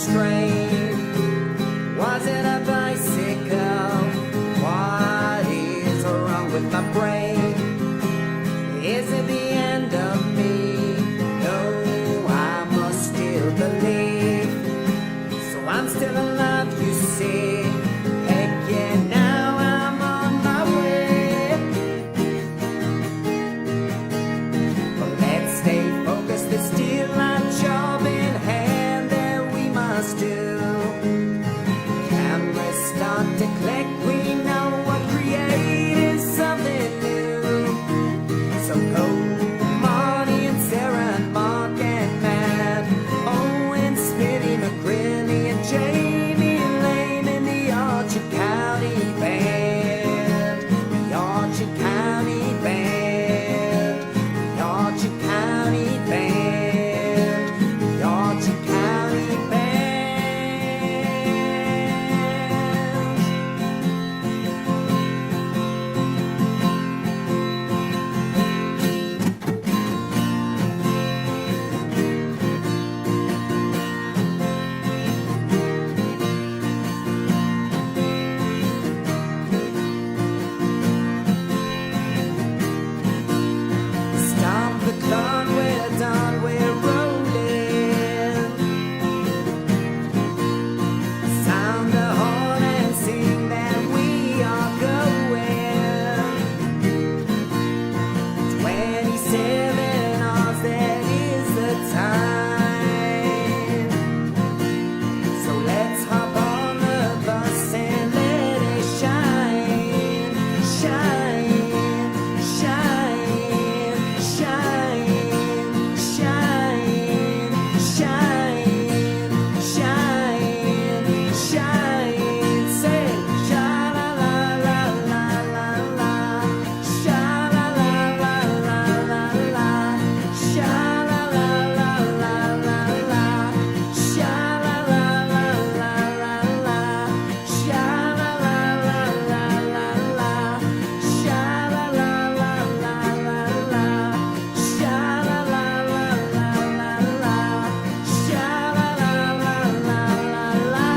strain? Was it a bicycle? What is wrong with my brain? Is it the end of me? No, I must still believe. So I'm still alive, you see. Heck yeah, now I'm on my way. But let's stay focused, there's still a job in hand that we must do. Cameras start to click, we know what creating something new. So go Marty and Sarah and Mark and Matt, Owen, Smitty, McGrinny and Jamie Lane in the Archer County Band. The Archer County Band. The Archer County Band. The Archer County Band. Stop the clock, we're done, we're rolling. Sound the horn and sing that we are going. 27 hours, that is the time. So let's hop on the bus and let it shine. Shine, shine, shine, shine, shine, shine, shine. Say sha la la la la la la, sha la la la la la la, sha la la la la la la, sha la la la la la la, sha la la la la la la, sha la la la la la la, sha la la la la la la, sha la la la la la la.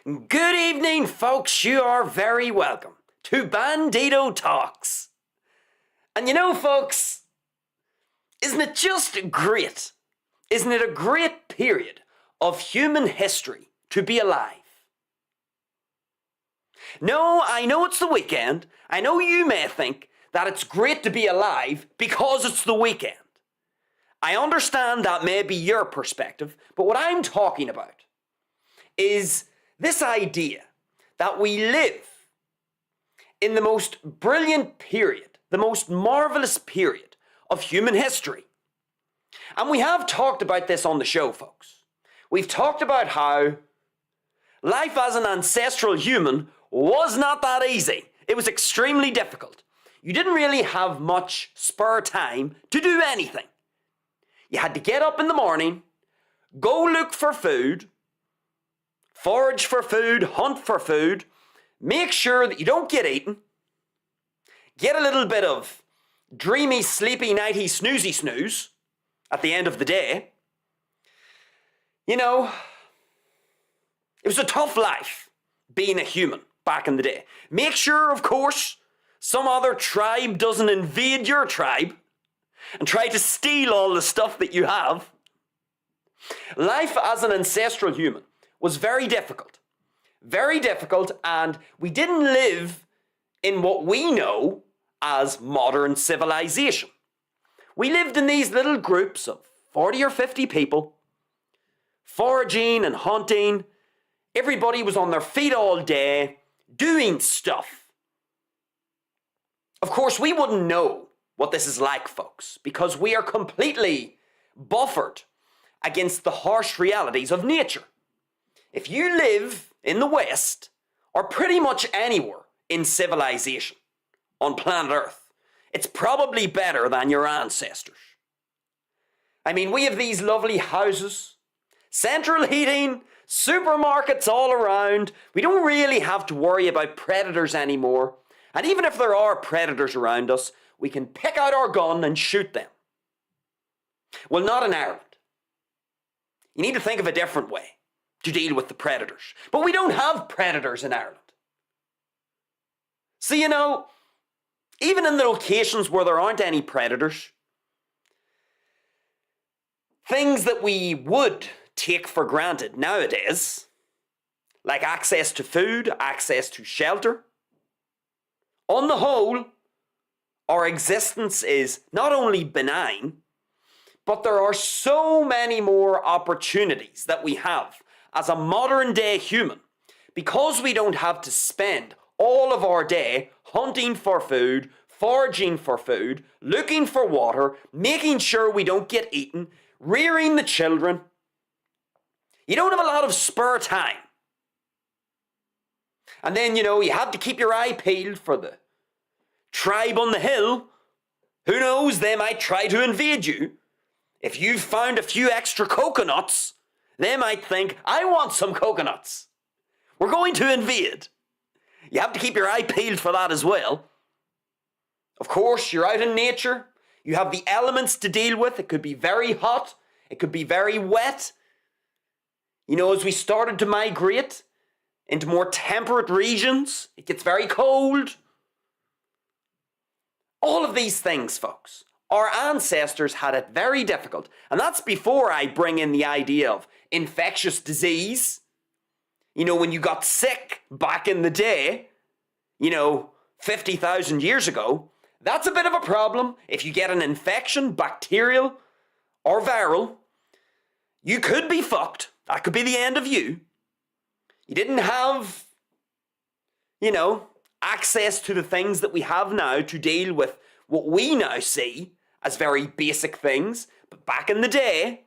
Good evening, folks. You are very welcome to Bandido Talks. And you know, folks, isn't it just great? Isn't it a great period of human history to be alive? No, I know it's the weekend. I know you may think that it's great to be alive because it's the weekend. I understand that may be your perspective, but what I'm talking about is this idea that we live in the most brilliant period, the most marvelous period of human history. And we have talked about this on the show, folks. We've talked about how life as an ancestral human was not that easy. It was extremely difficult. You didn't really have much spare time to do anything. You had to get up in the morning, go look for food, forage for food, hunt for food, make sure that you don't get eaten, get a little bit of dreamy, sleepy, nighty, snoozy snooze at the end of the day. You know, it was a tough life being a human back in the day. Make sure, of course, some other tribe doesn't invade your tribe and try to steal all the stuff that you have. Life as an ancestral human was very difficult, and we didn't live in what we know as modern civilization. We lived in these little groups of 40 or 50 people, foraging and hunting. Everybody was on their feet all day, doing stuff. Of course, we wouldn't know what this is like, folks, because we are completely buffered against the harsh realities of nature. If you live in the West, or pretty much anywhere in civilization on planet Earth, it's probably better than your ancestors. I mean, we have these lovely houses, central heating, supermarkets all around. We don't really have to worry about predators anymore. And even if there are predators around us, we can pick out our gun and shoot them. Well, not in Ireland. You need to think of a different way to deal with the predators. But we don't have predators in Ireland. So, even in the locations where there aren't any predators, things that we would take for granted nowadays, like access to food, access to shelter, on the whole, our existence is not only benign, but there are so many more opportunities that we have as a modern day human because we don't have to spend all of our day hunting for food, foraging for food, looking for water, making sure we don't get eaten, rearing the children. You don't have a lot of spare time. And then, you have to keep your eye peeled for the tribe on the hill. Who knows, they might try to invade you. If you've found a few extra coconuts, they might think, I want some coconuts. We're going to invade. You have to keep your eye peeled for that as well. Of course, you're out in nature. You have the elements to deal with. It could be very hot. It could be very wet. As we started to migrate into more temperate regions, it gets very cold. All of these things, folks, our ancestors had it very difficult. And that's before I bring in the idea of infectious disease. When you got sick back in the day, 50,000 years ago, that's a bit of a problem. If you get an infection, bacterial or viral, you could be fucked. That could be the end of you. You didn't have, access to the things that we have now to deal with what we now see as very basic things. But back in the day,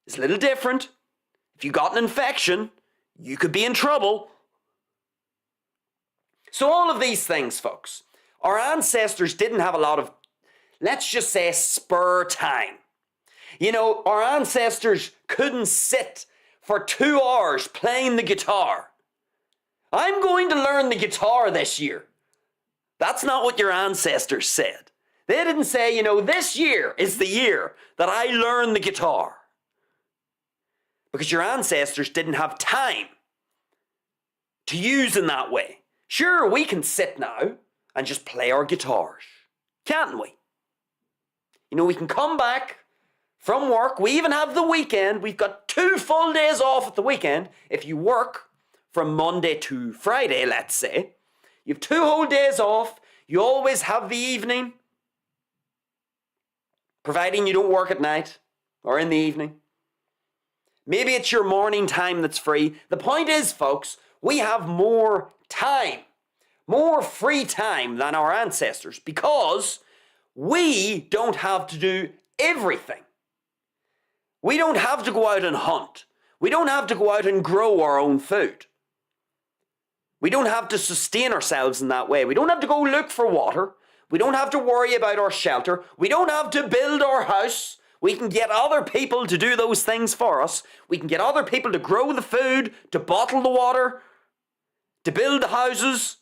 it's a little different. If you got an infection, you could be in trouble. So all of these things, folks, our ancestors didn't have a lot of, let's just say, spare time. Our ancestors couldn't sit for 2 hours playing the guitar. I'm going to learn the guitar this year. That's not what your ancestors said. They didn't say, this year is the year that I learn the guitar. Because your ancestors didn't have time to use in that way. Sure, we can sit now and just play our guitars, can't we? We can come back from work. We even have the weekend. We've got 2 full days off at the weekend. If you work from Monday to Friday, let's say, you have 2 whole days off. You always have the evening, providing you don't work at night or in the evening. Maybe it's your morning time that's free. The point is, folks, we have more time, more free time than our ancestors because we don't have to do everything. We don't have to go out and hunt. We don't have to go out and grow our own food. We don't have to sustain ourselves in that way. We don't have to go look for water. We don't have to worry about our shelter. We don't have to build our house. We can get other people to do those things for us. We can get other people to grow the food, to bottle the water, to build the houses,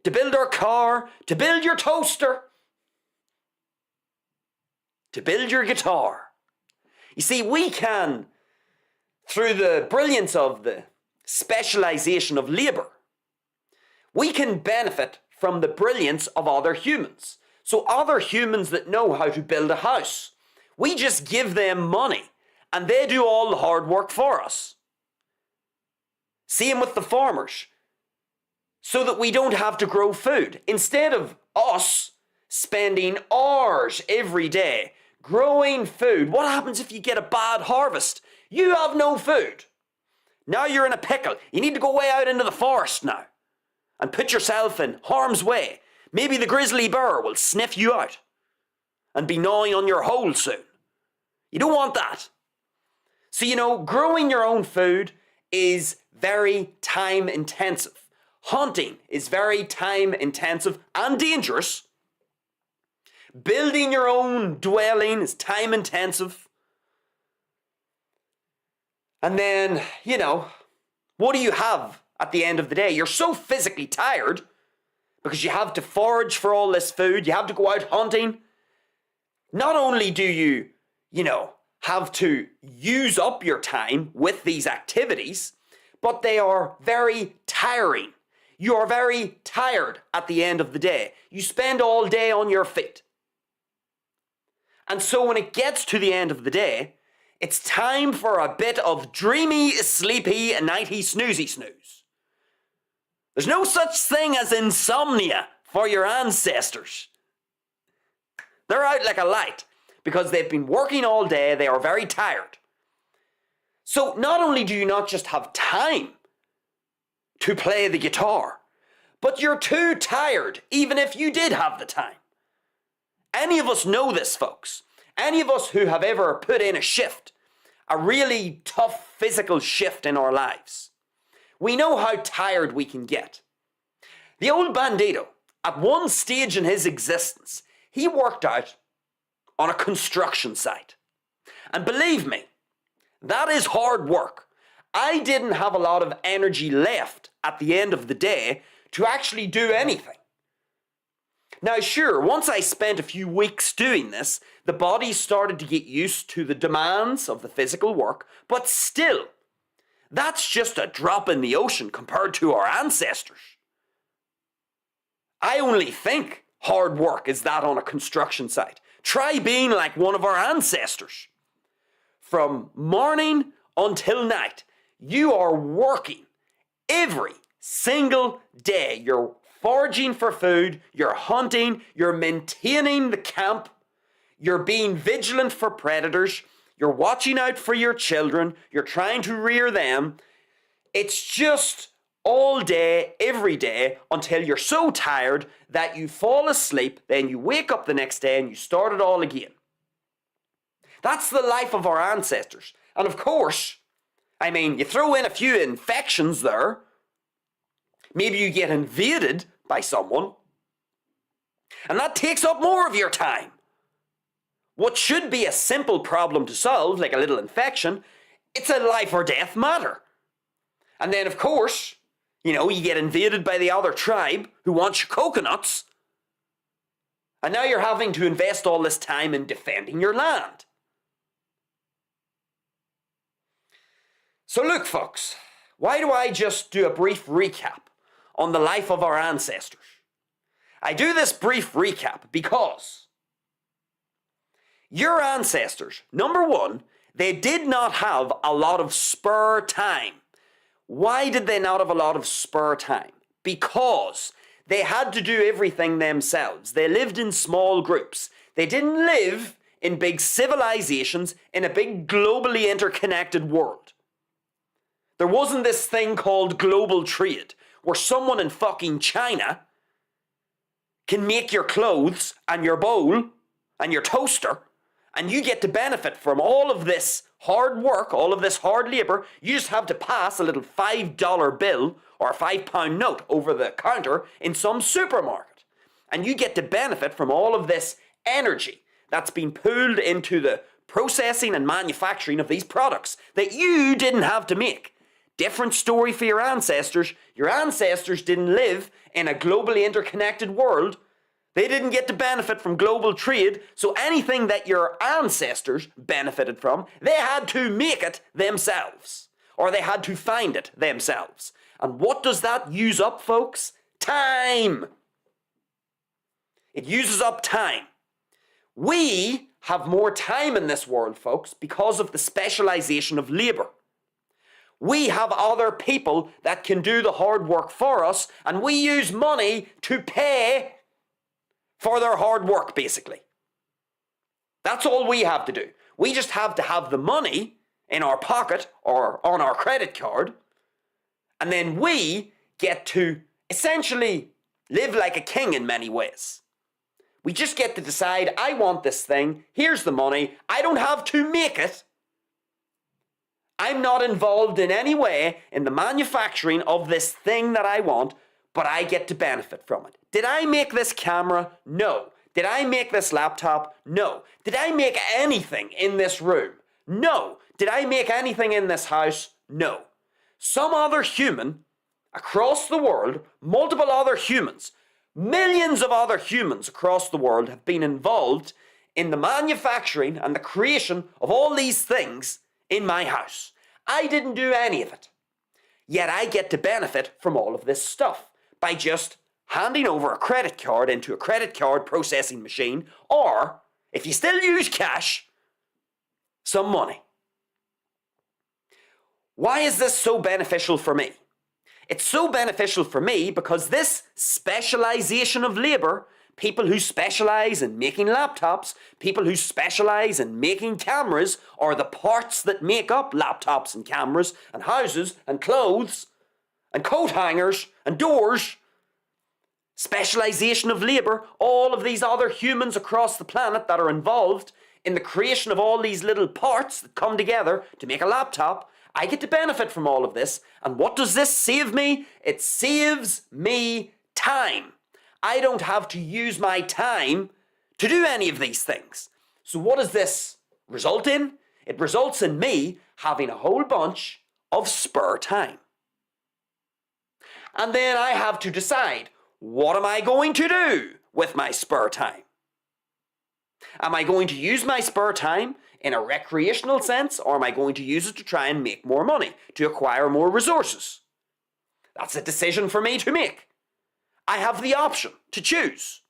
to build our car, to build your toaster, to build your guitar. You see, we can, through the brilliance of the specialization of labor, we can benefit from the brilliance of other humans. So other humans that know how to build a house, we just give them money and they do all the hard work for us. Same with the farmers, so that we don't have to grow food. Instead of us spending hours every day growing food, what happens if you get a bad harvest? You have no food. Now you're in a pickle. You need to go way out into the forest now and put yourself in harm's way Maybe the grizzly bear will sniff you out and be gnawing on your hole soon. You don't want that. So, growing your own food is very time intensive. Hunting is very time intensive and dangerous. Building your own dwelling is time intensive. And then, what do you have at the end of the day? You're so physically tired because you have to forage for all this food. You have to go out hunting. Not only do you, have to use up your time with these activities, but they are very tiring. You are very tired at the end of the day. You spend all day on your feet. And so when it gets to the end of the day, it's time for a bit of dreamy, sleepy, nighty snoozy snooze. There's no such thing as insomnia for your ancestors. They're out like a light because they've been working all day, they are very tired. So not only do you not just have time to play the guitar, but you're too tired even if you did have the time. Any of us know this, folks. Any of us who have ever put in a shift, a really tough physical shift in our lives, we know how tired we can get. The old Bandido, at one stage in his existence, he worked out on a construction site. And believe me, that is hard work. I didn't have a lot of energy left at the end of the day to actually do anything. Now sure, once I spent a few weeks doing this, the body started to get used to the demands of the physical work, but still, that's just a drop in the ocean compared to our ancestors. I only think hard work is that on a construction site. Try being like one of our ancestors. From morning until night, you are working every single day. You're foraging for food, you're hunting, you're maintaining the camp, you're being vigilant for predators, you're watching out for your children, you're trying to rear them. It's just all day, every day, until you're so tired that you fall asleep, then you wake up the next day and you start it all again. That's the life of our ancestors. And of course, you throw in a few infections there. Maybe you get invaded by someone. And that takes up more of your time. What should be a simple problem to solve, like a little infection, it's a life or death matter. And then, of course, you get invaded by the other tribe who wants your coconuts. And now you're having to invest all this time in defending your land. So look, folks, why do I just do a brief recap on the life of our ancestors? I do this brief recap because your ancestors, number one, they did not have a lot of spare time. Why did they not have a lot of spare time? Because they had to do everything themselves. They lived in small groups. They didn't live in big civilizations in a big globally interconnected world. There wasn't this thing called global trade where someone in fucking China can make your clothes and your bowl and your toaster, and you get to benefit from all of this hard work, all of this hard labor. You just have to pass a little $5 bill or a £5 note over the counter in some supermarket. And you get to benefit from all of this energy that's been pooled into the processing and manufacturing of these products that you didn't have to make. Different story for your ancestors. Your ancestors didn't live in a globally interconnected world. They didn't get to benefit from global trade, so anything that your ancestors benefited from, they had to make it themselves. Or they had to find it themselves. And what does that use up, folks? Time! It uses up time. We have more time in this world, folks, because of the specialization of labor. We have other people that can do the hard work for us, and we use money to pay for their hard work, basically. That's all we have to do. We just have to have the money in our pocket or on our credit card, and then we get to essentially live like a king in many ways. We just get to decide, I want this thing, here's the money, I don't have to make it. I'm not involved in any way in the manufacturing of this thing that I want, but I get to benefit from it. Did I make this camera? No. Did I make this laptop? No. Did I make anything in this room? No. Did I make anything in this house? No. Some other human across the world, multiple other humans, millions of other humans across the world have been involved in the manufacturing and the creation of all these things in my house. I didn't do any of it. Yet I get to benefit from all of this stuff by just handing over a credit card into a credit card processing machine, or, if you still use cash, some money. Why is this so beneficial for me? It's so beneficial for me because this specialization of labor, people who specialize in making laptops, people who specialize in making cameras, or the parts that make up laptops and cameras and houses and clothes and coat hangers and doors, specialization of labor, all of these other humans across the planet that are involved in the creation of all these little parts that come together to make a laptop, I get to benefit from all of this. And what does this save me? It saves me time. I don't have to use my time to do any of these things. So what does this result in? It results in me having a whole bunch of spare time. And then I have to decide, what am I going to do with my spare time? Am I going to use my spare time in a recreational sense, or am I going to use it to try and make more money, to acquire more resources? That's a decision for me to make. I have the option to choose.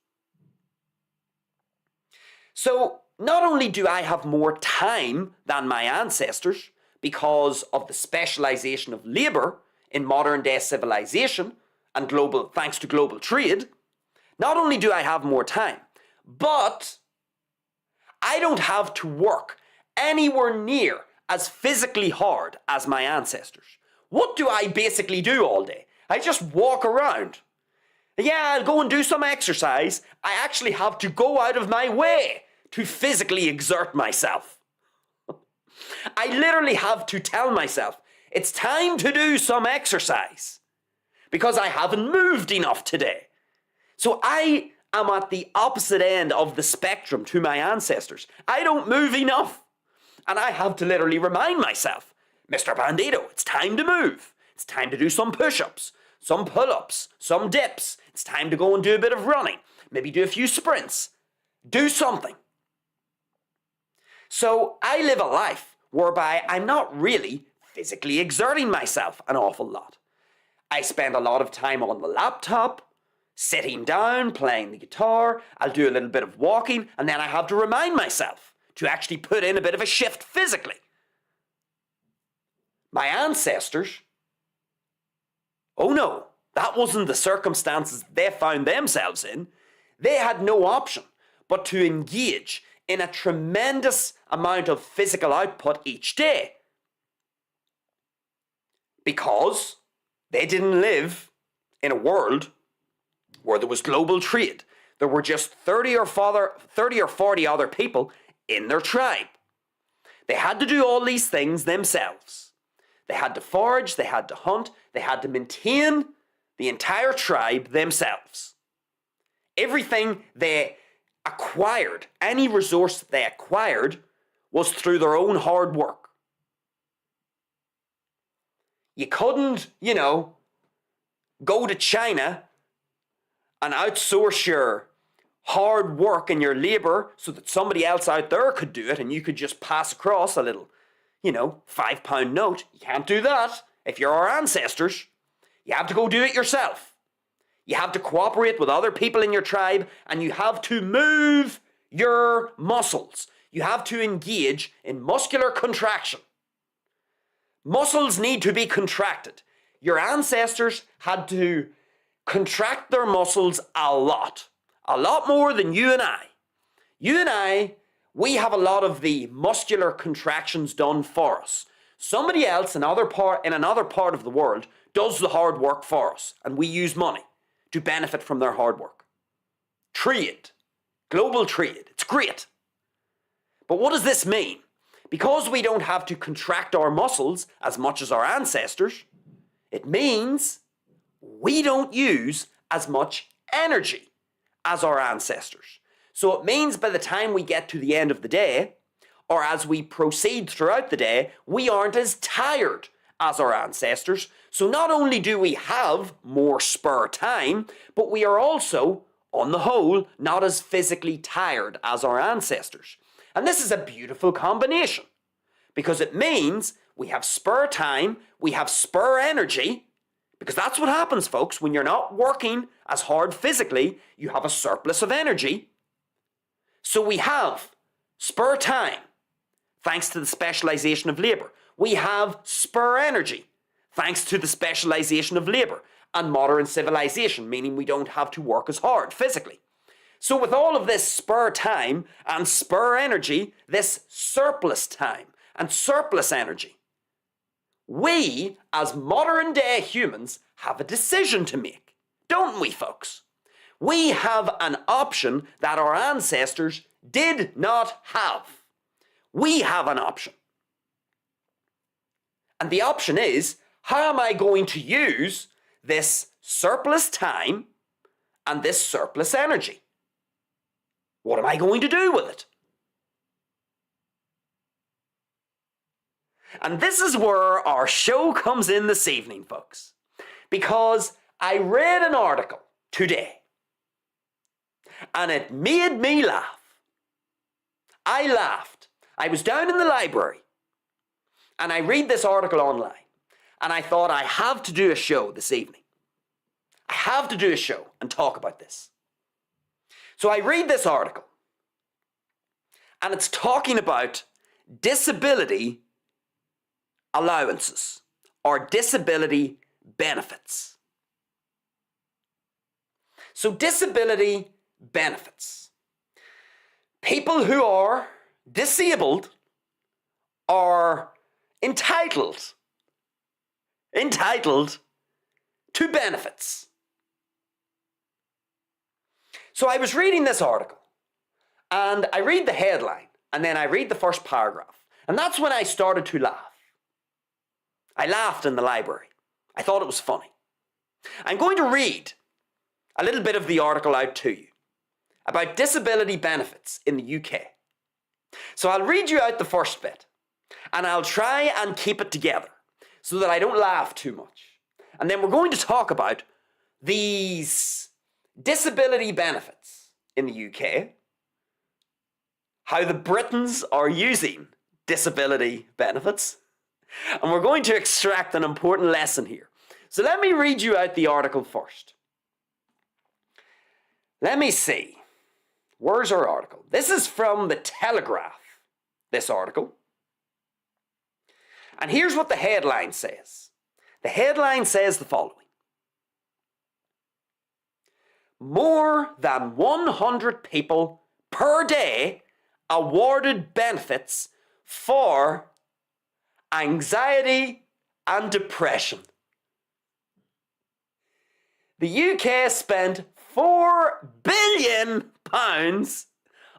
So not only do I have more time than my ancestors because of the specialization of labor in modern day civilization and thanks to global trade, not only do I have more time, but I don't have to work anywhere near as physically hard as my ancestors. What do I basically do all day? I just walk around. Yeah, I'll go and do some exercise. I actually have to go out of my way to physically exert myself. I literally have to tell myself, it's time to do some exercise because I haven't moved enough today. So I am at the opposite end of the spectrum to my ancestors. I don't move enough. And I have to literally remind myself, Mr. Bandido, it's time to move. It's time to do some push-ups, some pull-ups, some dips. It's time to go and do a bit of running. Maybe do a few sprints. Do something. So I live a life whereby I'm not really physically exerting myself an awful lot. I spend a lot of time on the laptop, sitting down, playing the guitar. I'll do a little bit of walking, and then I have to remind myself to actually put in a bit of a shift physically. My ancestors, oh no, that wasn't the circumstances they found themselves in. They had no option but to engage in a tremendous amount of physical output each day because they didn't live in a world where there was global trade. There were just 30 or 40 other people in their tribe. They had to do all these things themselves. They had to forage, they had to hunt, they had to maintain the entire tribe themselves. Everything they acquired, any resource that they acquired, was through their own hard work. You couldn't, go to China and outsource your hard work and your labor so that somebody else out there could do it and you could just pass across a little, £5 note. You can't do that if you're our ancestors. You have to go do it yourself. You have to cooperate with other people in your tribe and you have to move your muscles. You have to engage in muscular contraction. Muscles need to be contracted. Your ancestors had to contract their muscles a lot more than you and I. You and I, we have a lot of the muscular contractions done for us. Somebody else in another part of the world does the hard work for us, and we use money to benefit from their hard work. Trade. Global trade. It's great. But what does this mean? Because we don't have to contract our muscles as much as our ancestors, it means we don't use as much energy as our ancestors. So it means by the time we get to the end of the day, or as we proceed throughout the day, we aren't as tired as our ancestors. So not only do we have more spare time, but we are also, on the whole, not as physically tired as our ancestors. And this is a beautiful combination, because it means we have spare time, we have spare energy, because that's what happens, folks. When you're not working as hard physically, you have a surplus of energy. So we have spare time, thanks to the specialization of labor. We have spare energy, thanks to the specialization of labor and modern civilization, meaning we don't have to work as hard physically. So with all of this spare time and spare energy, this surplus time and surplus energy, we, as modern day humans, have a decision to make, don't we, folks? We have an option that our ancestors did not have. We have an option. And the option is, how am I going to use this surplus time and this surplus energy? What am I going to do with it? And this is where our show comes in this evening, folks. Because I read an article today, and it made me laugh. I laughed. I was down in the library, and I read this article online, and I thought I have to do a show this evening. I have to do a show and talk about this. So I read this article, and it's talking about disability allowances or disability benefits. So disability benefits. People who are disabled are entitled to benefits. So I was reading this article, and I read the headline, and then I read the first paragraph, and that's when I started to laugh. I laughed in the library. I thought it was funny. I'm going to read a little bit of the article out to you about disability benefits in the UK. So I'll read you out the first bit, and I'll try and keep it together so that I don't laugh too much. And then we're going to talk about these disability benefits in the UK, how the Britons are using disability benefits, and we're going to extract an important lesson here. So let me read you out the article first. Let me see. Where's our article? This is from the Telegraph, this article. And here's what the headline says. The headline says the following. More than 100 people per day awarded benefits for anxiety and depression. The UK spent £4 billion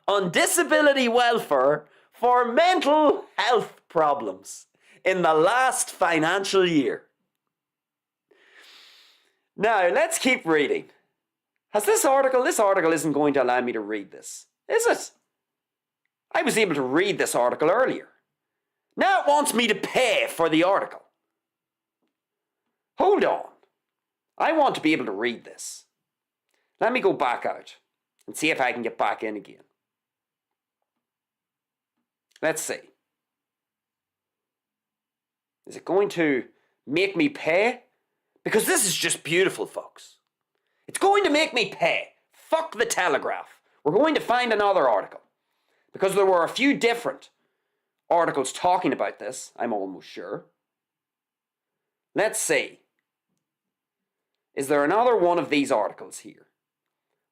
on disability welfare for mental health problems in the last financial year. Now, let's keep reading. This article isn't going to allow me to read this, is it? I was able to read this article earlier. Now it wants me to pay for the article. Hold on. I want to be able to read this. Let me go back out and see if I can get back in again. Let's see. Is it going to make me pay? Because this is just beautiful, folks. It's going to make me pay. Fuck the Telegraph. We're going to find another article. Because there were a few different articles talking about this, I'm almost sure. Let's see. Is there another one of these articles here?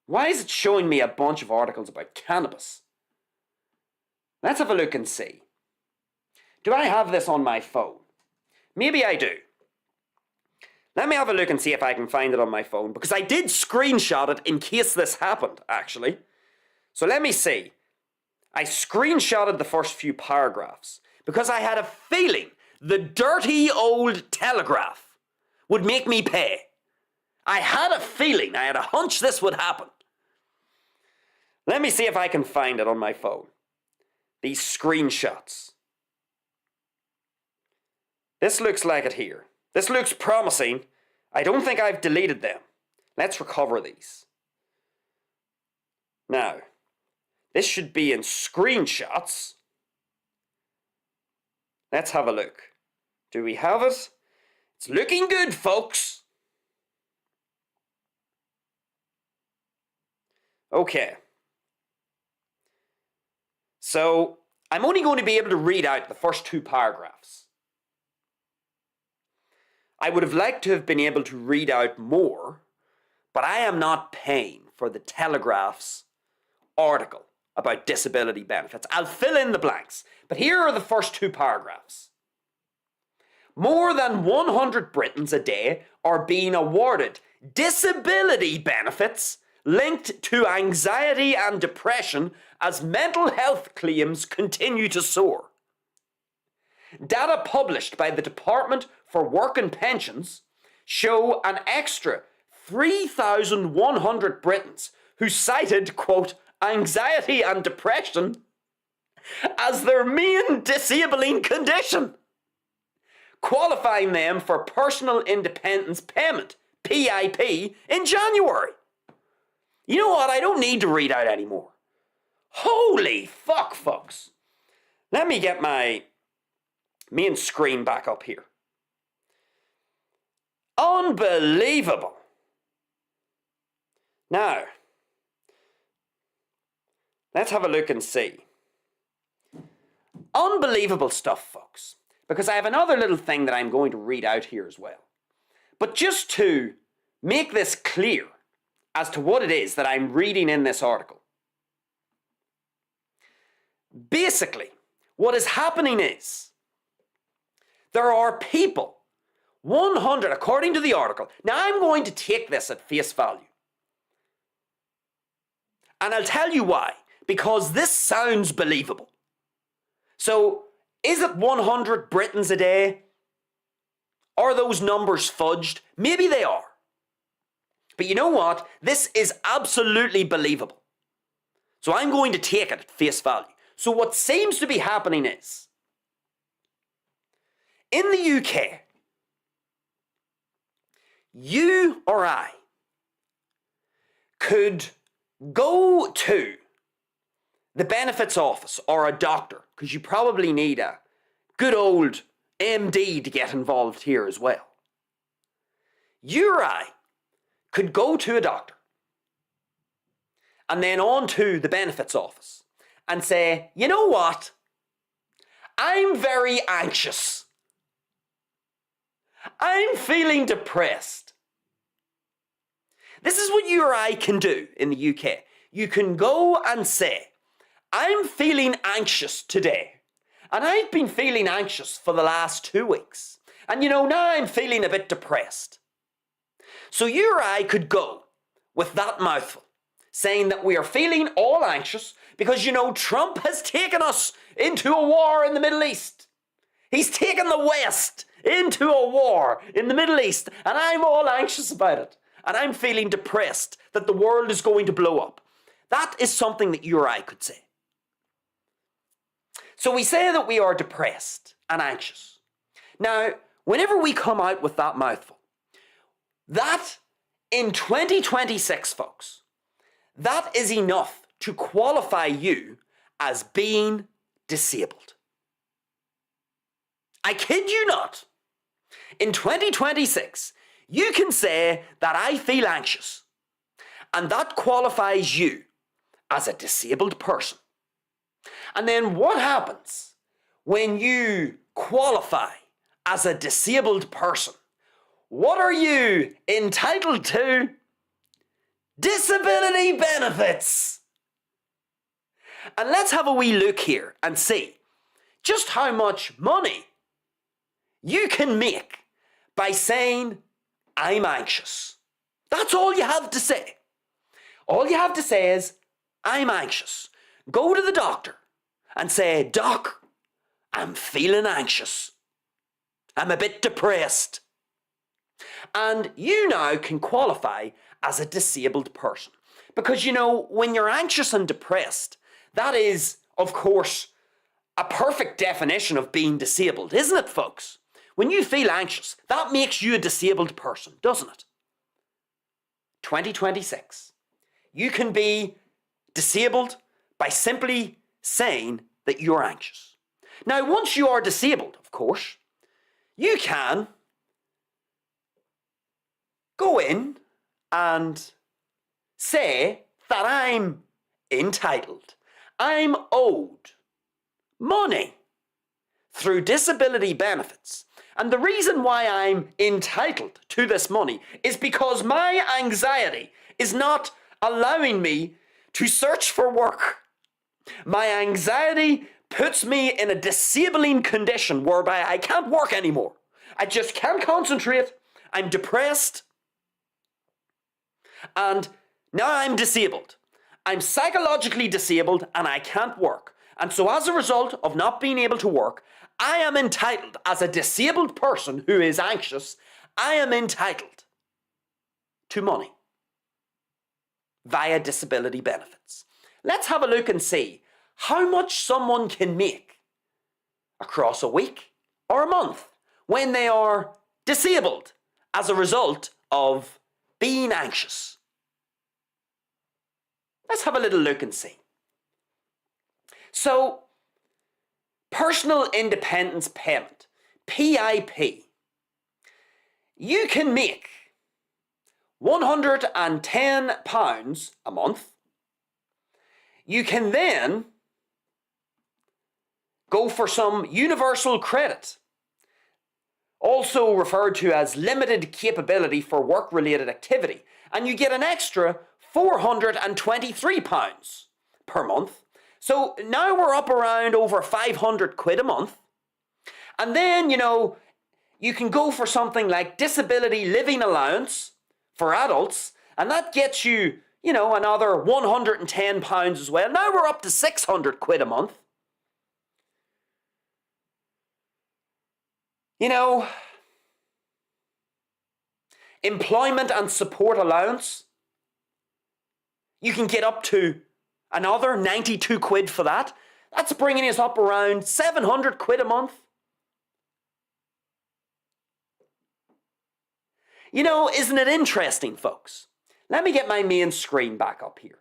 Why is it showing me a bunch of articles about cannabis? Let's have a look and see. Do I have this on my phone? Maybe I do. Let me have a look and see if I can find it on my phone, because I did screenshot it in case this happened, actually. So let me see. I screenshotted the first few paragraphs because I had a feeling the dirty old Telegraph would make me pay. I had a feeling, I had a hunch this would happen. Let me see if I can find it on my phone. These screenshots. This looks like it here. This looks promising. I don't think I've deleted them. Let's recover these. Now, this should be in screenshots. Let's have a look. Do we have it? It's looking good, folks. Okay. So, I'm only going to be able to read out the first two paragraphs. I would have liked to have been able to read out more, but I am not paying for the Telegraph's article about disability benefits. I'll fill in the blanks, but here are the first two paragraphs. More than 100 Britons a day are being awarded disability benefits linked to anxiety and depression as mental health claims continue to soar. Data published by the Department for Work and Pensions show an extra 3,100 Britons who cited, quote, anxiety and depression as their main disabling condition, qualifying them for Personal Independence Payment, PIP, in January. You know what? I don't need to read out anymore. Holy fuck, folks. Let me get my main screen back up here. Unbelievable. Now, let's have a look and see. Unbelievable stuff, folks. Because I have another little thing that I'm going to read out here as well. But just to make this clear as to what it is that I'm reading in this article. Basically, what is happening is there are people, 100, according to the article. Now, I'm going to take this at face value. And I'll tell you why. Because this sounds believable. So, is it 100 Britons a day? Are those numbers fudged? Maybe they are. But you know what? This is absolutely believable. So I'm going to take it at face value. So what seems to be happening is, in the UK, you or I could go to the benefits office or a doctor, because you probably need a good old MD to get involved here as well. You or I could go to a doctor and then on to the benefits office and say, you know what? I'm very anxious. I'm feeling depressed. This is what you or I can do in the UK. You can go and say, I'm feeling anxious today. And I've been feeling anxious for the last 2 weeks. And you know, now I'm feeling a bit depressed. So you or I could go with that mouthful, saying that we are feeling all anxious because, you know, Trump has taken us into a war in the Middle East. He's taken the West into a war in the Middle East, and I'm all anxious about it. And I'm feeling depressed that the world is going to blow up. That is something that you or I could say. So we say that we are depressed and anxious. Now, whenever we come out with that mouthful, that in 2026, folks, that is enough to qualify you as being disabled. I kid you not. In 2026, you can say that I feel anxious, and that qualifies you as a disabled person. And then what happens when you qualify as a disabled person? What are you entitled to? Disability benefits. And let's have a wee look here and see just how much money you can make by saying, I'm anxious. That's all you have to say. All you have to say is, I'm anxious. Go to the doctor and say, Doc, I'm feeling anxious. I'm a bit depressed. And you now can qualify as a disabled person. Because, when you're anxious and depressed, that is, of course, a perfect definition of being disabled, isn't it, folks? When you feel anxious, that makes you a disabled person, doesn't it? 2026. You can be disabled by simply saying that you're anxious. Now, once you are disabled, of course, you can go in and say that I'm entitled. I'm owed money through disability benefits. And the reason why I'm entitled to this money is because my anxiety is not allowing me to search for work. My anxiety puts me in a disabling condition whereby I can't work anymore. I just can't concentrate. I'm depressed. And now I'm disabled. I'm psychologically disabled and I can't work. And so as a result of not being able to work, I am entitled, as a disabled person who is anxious, I am entitled to money via disability benefits. Let's have a look and see how much someone can make across a week or a month when they are disabled as a result of being anxious. Let's have a little look and see. So, Personal Independence Payment, PIP. You can make £110 a month. You can then go for some universal credit, also referred to as limited capability for work-related activity, and you get an extra £423 per month. So now we're up around over 500 quid a month. And then, you can go for something like disability living allowance for adults, and that gets you, another £110 as well. Now we're up to 600 quid a month. Employment and support allowance. You can get up to another 92 quid for that. That's bringing us up around 700 quid a month. Isn't it interesting, folks? Let me get my main screen back up here.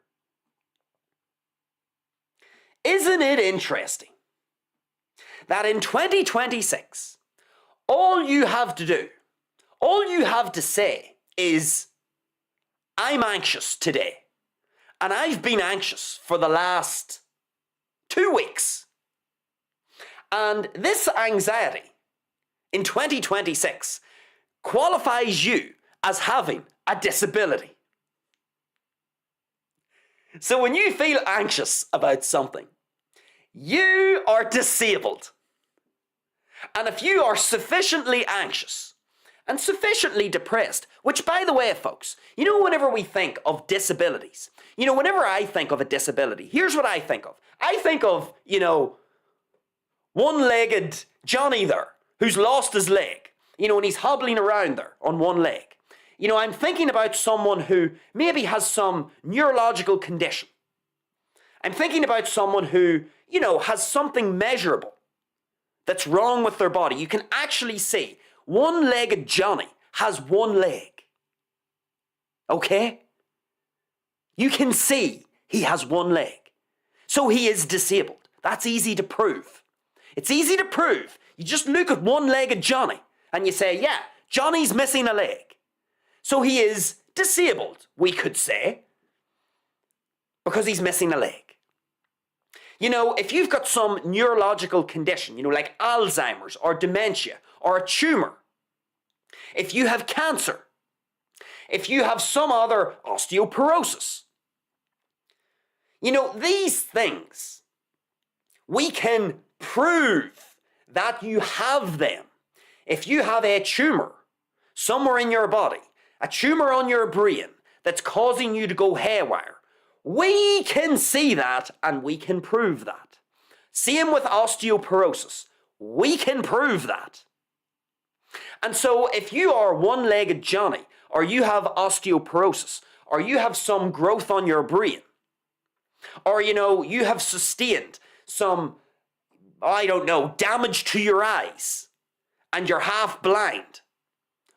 Isn't it interesting that in 2026, all you have to do, all you have to say is, I'm anxious today. And I've been anxious for the last 2 weeks. And this anxiety in 2026 qualifies you as having a disability. So when you feel anxious about something, you are disabled. And if you are sufficiently anxious and sufficiently depressed, which, by the way, folks, whenever we think of disabilities, whenever I think of a disability, here's what I think of. I think of, one-legged Johnny there, who's lost his leg, and he's hobbling around there on one leg. I'm thinking about someone who maybe has some neurological condition. I'm thinking about someone who, has something measurable that's wrong with their body. You can actually see one-legged Johnny has one leg. Okay? You can see he has one leg. So he is disabled. That's easy to prove. It's easy to prove. You just look at one-legged Johnny and you say, yeah, Johnny's missing a leg. So he is disabled, we could say, because he's missing a leg. If you've got some neurological condition, like Alzheimer's or dementia or a tumour, if you have cancer, if you have some other osteoporosis, these things, we can prove that you have them. If you have a tumour somewhere in your body a tumor on your brain that's causing you to go haywire. We can see that and we can prove that. Same with osteoporosis. We can prove that. And so if you are one-legged Johnny, or you have osteoporosis, or you have some growth on your brain, or you have sustained some, damage to your eyes, and you're half blind,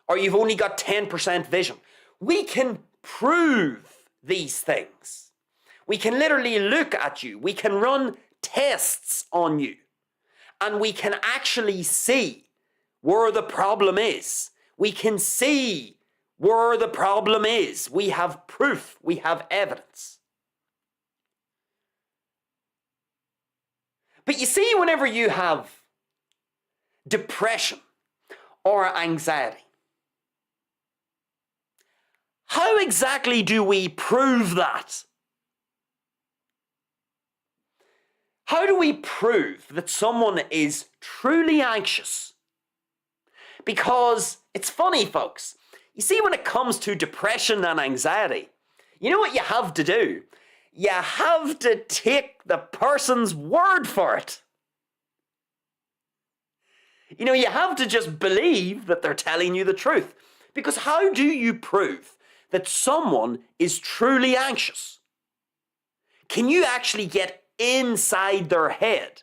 or you've only got 10% vision, we can prove these things. We can literally look at you. We can run tests on you. And we can actually see where the problem is. We can see where the problem is. We have proof. We have evidence. But you see, whenever you have depression or anxiety, how exactly do we prove that? How do we prove that someone is truly anxious? Because it's funny, folks. You see, when it comes to depression and anxiety, you know what you have to do? You have to take the person's word for it. You have to just believe that they're telling you the truth. Because how do you prove that someone is truly anxious? Can you actually get inside their head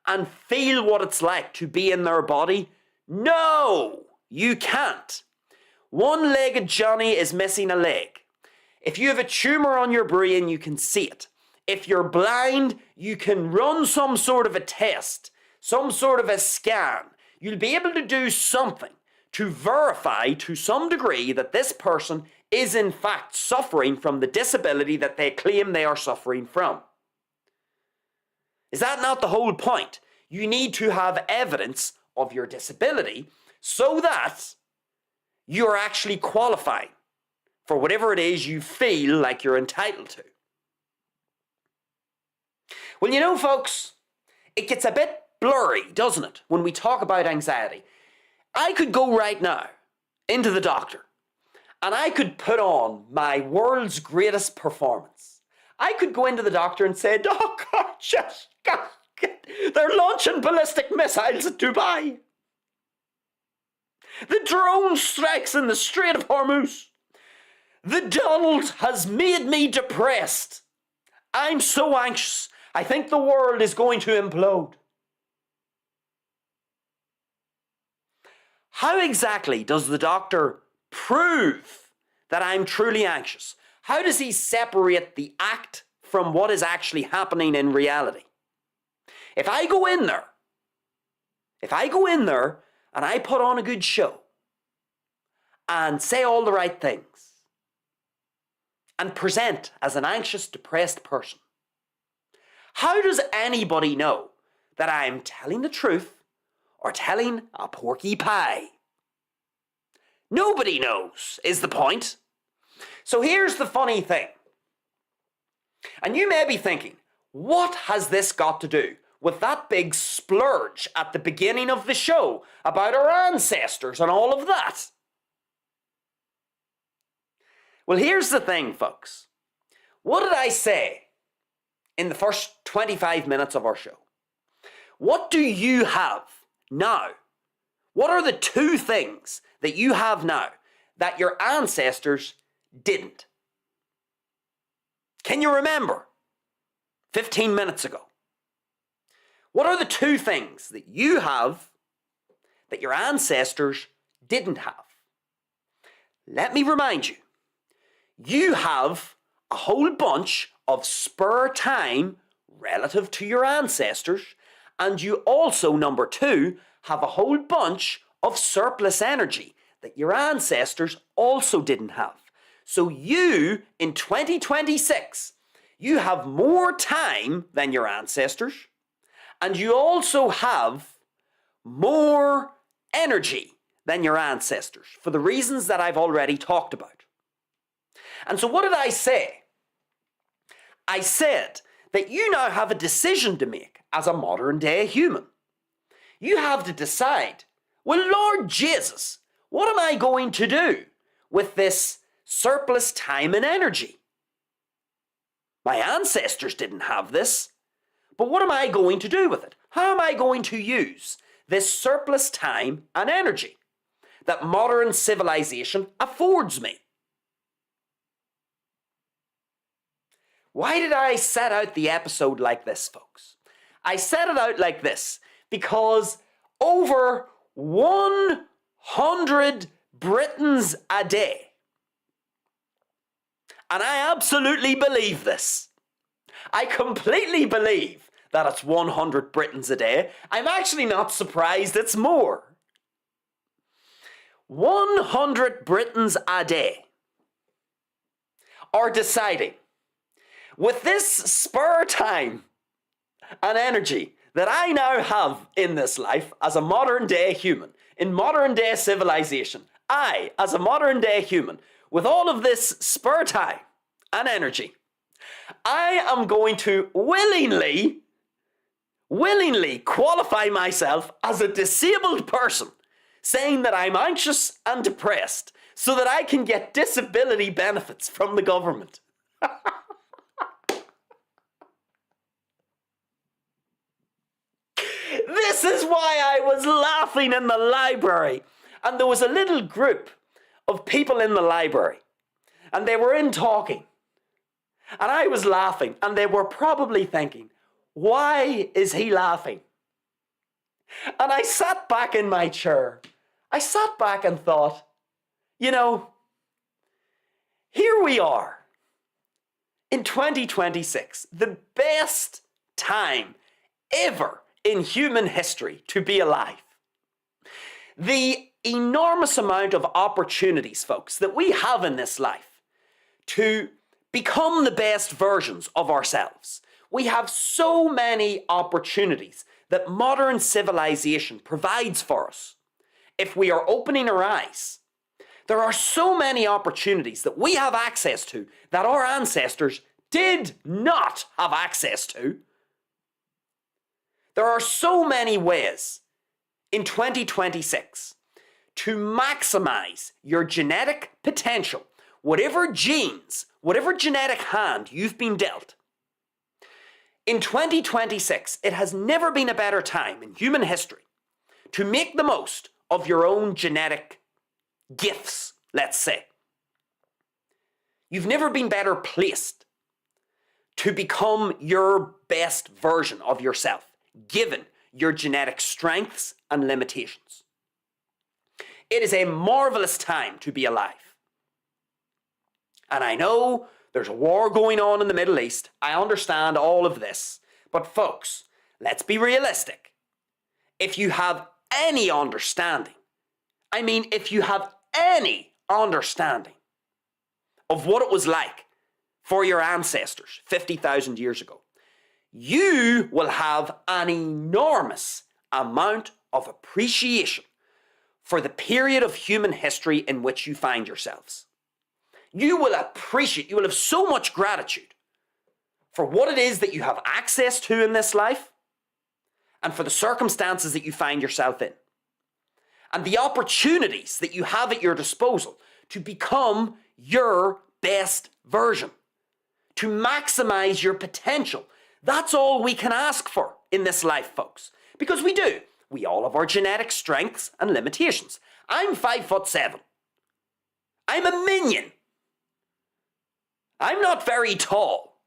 and feel what it's like to be in their body? No, you can't. One-legged Johnny is missing a leg. If you have a tumor on your brain, you can see it. If you're blind, you can run some sort of a test, some sort of a scan. You'll be able to do something to verify to some degree that this person is in fact suffering from the disability that they claim they are suffering from. Is that not the whole point? You need to have evidence of your disability so that you're actually qualifying for whatever it is you feel like you're entitled to. Well, folks, it gets a bit blurry, doesn't it, when we talk about anxiety? I could go right now into the doctor and I could put on my world's greatest performance. I could go into the doctor and say, "Doc, they're launching ballistic missiles at Dubai. The drone strikes in the Strait of Hormuz. The Donald has made me depressed. I'm so anxious. I think the world is going to implode." How exactly does the doctor prove that I'm truly anxious? How does he separate the act from what is actually happening in reality? If I go in there and I put on a good show and say all the right things and present as an anxious, depressed person, how does anybody know that I'm telling the truth or telling a porky pie? Nobody knows, is the point. So here's the funny thing. And you may be thinking, what has this got to do with that big splurge at the beginning of the show about our ancestors and all of that? Well, here's the thing, folks. What did I say in the first 25 minutes of our show? What do you have now? What are the two things that you have now that your ancestors didn't? Can you remember 15 minutes ago? What are the two things that you have that your ancestors didn't have? Let me remind you, you have a whole bunch of spare time relative to your ancestors, and you also, number two, have a whole bunch of surplus energy that your ancestors also didn't have. So you, in 2026, you have more time than your ancestors, and you also have more energy than your ancestors for the reasons that I've already talked about. And so what did I say? I said that you now have a decision to make as a modern day human. You have to decide, well, Lord Jesus, what am I going to do with this surplus time and energy? My ancestors didn't have this, but what am I going to do with it? How am I going to use this surplus time and energy that modern civilization affords me? Why did I set out the episode like this, folks? I set it out like this because over 100 Britons a day, and I absolutely believe this. I completely believe that it's 100 Britons a day. I'm actually not surprised it's more. 100 Britons a day are deciding, with this spare time and energy that I now have in this life as a modern day human, in modern day civilization, I, as a modern day human, with all of this spare time and energy, I am going to willingly qualify myself as a disabled person, saying that I'm anxious and depressed so that I can get disability benefits from the government. This is why I was laughing in the library. And there was a little group of people in the library, and they were in talking. And I was laughing, and they were probably thinking, why is he laughing? And I sat back in my chair. I sat back and thought, you know, here we are in 2026, the best time ever in human history to be alive. The enormous amount of opportunities, folks, that we have in this life to become the best versions of ourselves. We have so many opportunities that modern civilization provides for us if we are opening our eyes. There are so many opportunities that we have access to that our ancestors did not have access to. There are so many ways in 2026 to maximize your genetic potential, whatever genes, whatever genetic hand you've been dealt. In 2026, it has never been a better time in human history to make the most of your own genetic gifts, let's say. You've never been better placed to become your best version of yourself, given your genetic strengths and limitations. It is a marvelous time to be alive. And I know there's a war going on in the Middle East. I understand all of this. But folks, let's be realistic. If you have any understanding, if you have any understanding of what it was like for your ancestors 50,000 years ago, you will have an enormous amount of appreciation for the period of human history in which you find yourselves. You will have so much gratitude for what it is that you have access to in this life and for the circumstances that you find yourself in and the opportunities that you have at your disposal to become your best version, to maximize your potential. That's all we can ask for in this life, folks, because we do. We all have our genetic strengths and limitations. I'm 5'7". I'm a minion. I'm not very tall.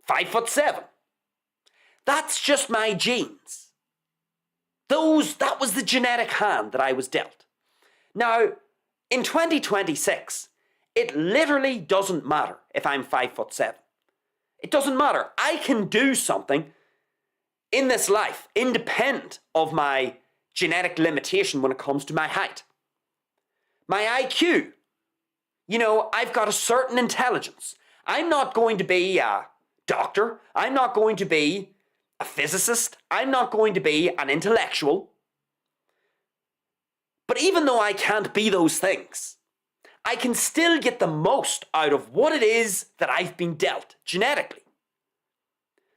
5'7". That's just my genes. That was the genetic hand that I was dealt. Now, in 2026, it literally doesn't matter if I'm 5'7". It doesn't matter. I can do something in this life independent of my genetic limitation when it comes to my height. My IQ. I've got a certain intelligence. I'm not going to be a doctor. I'm not going to be a physicist. I'm not going to be an intellectual. But even though I can't be those things, I can still get the most out of what it is that I've been dealt genetically.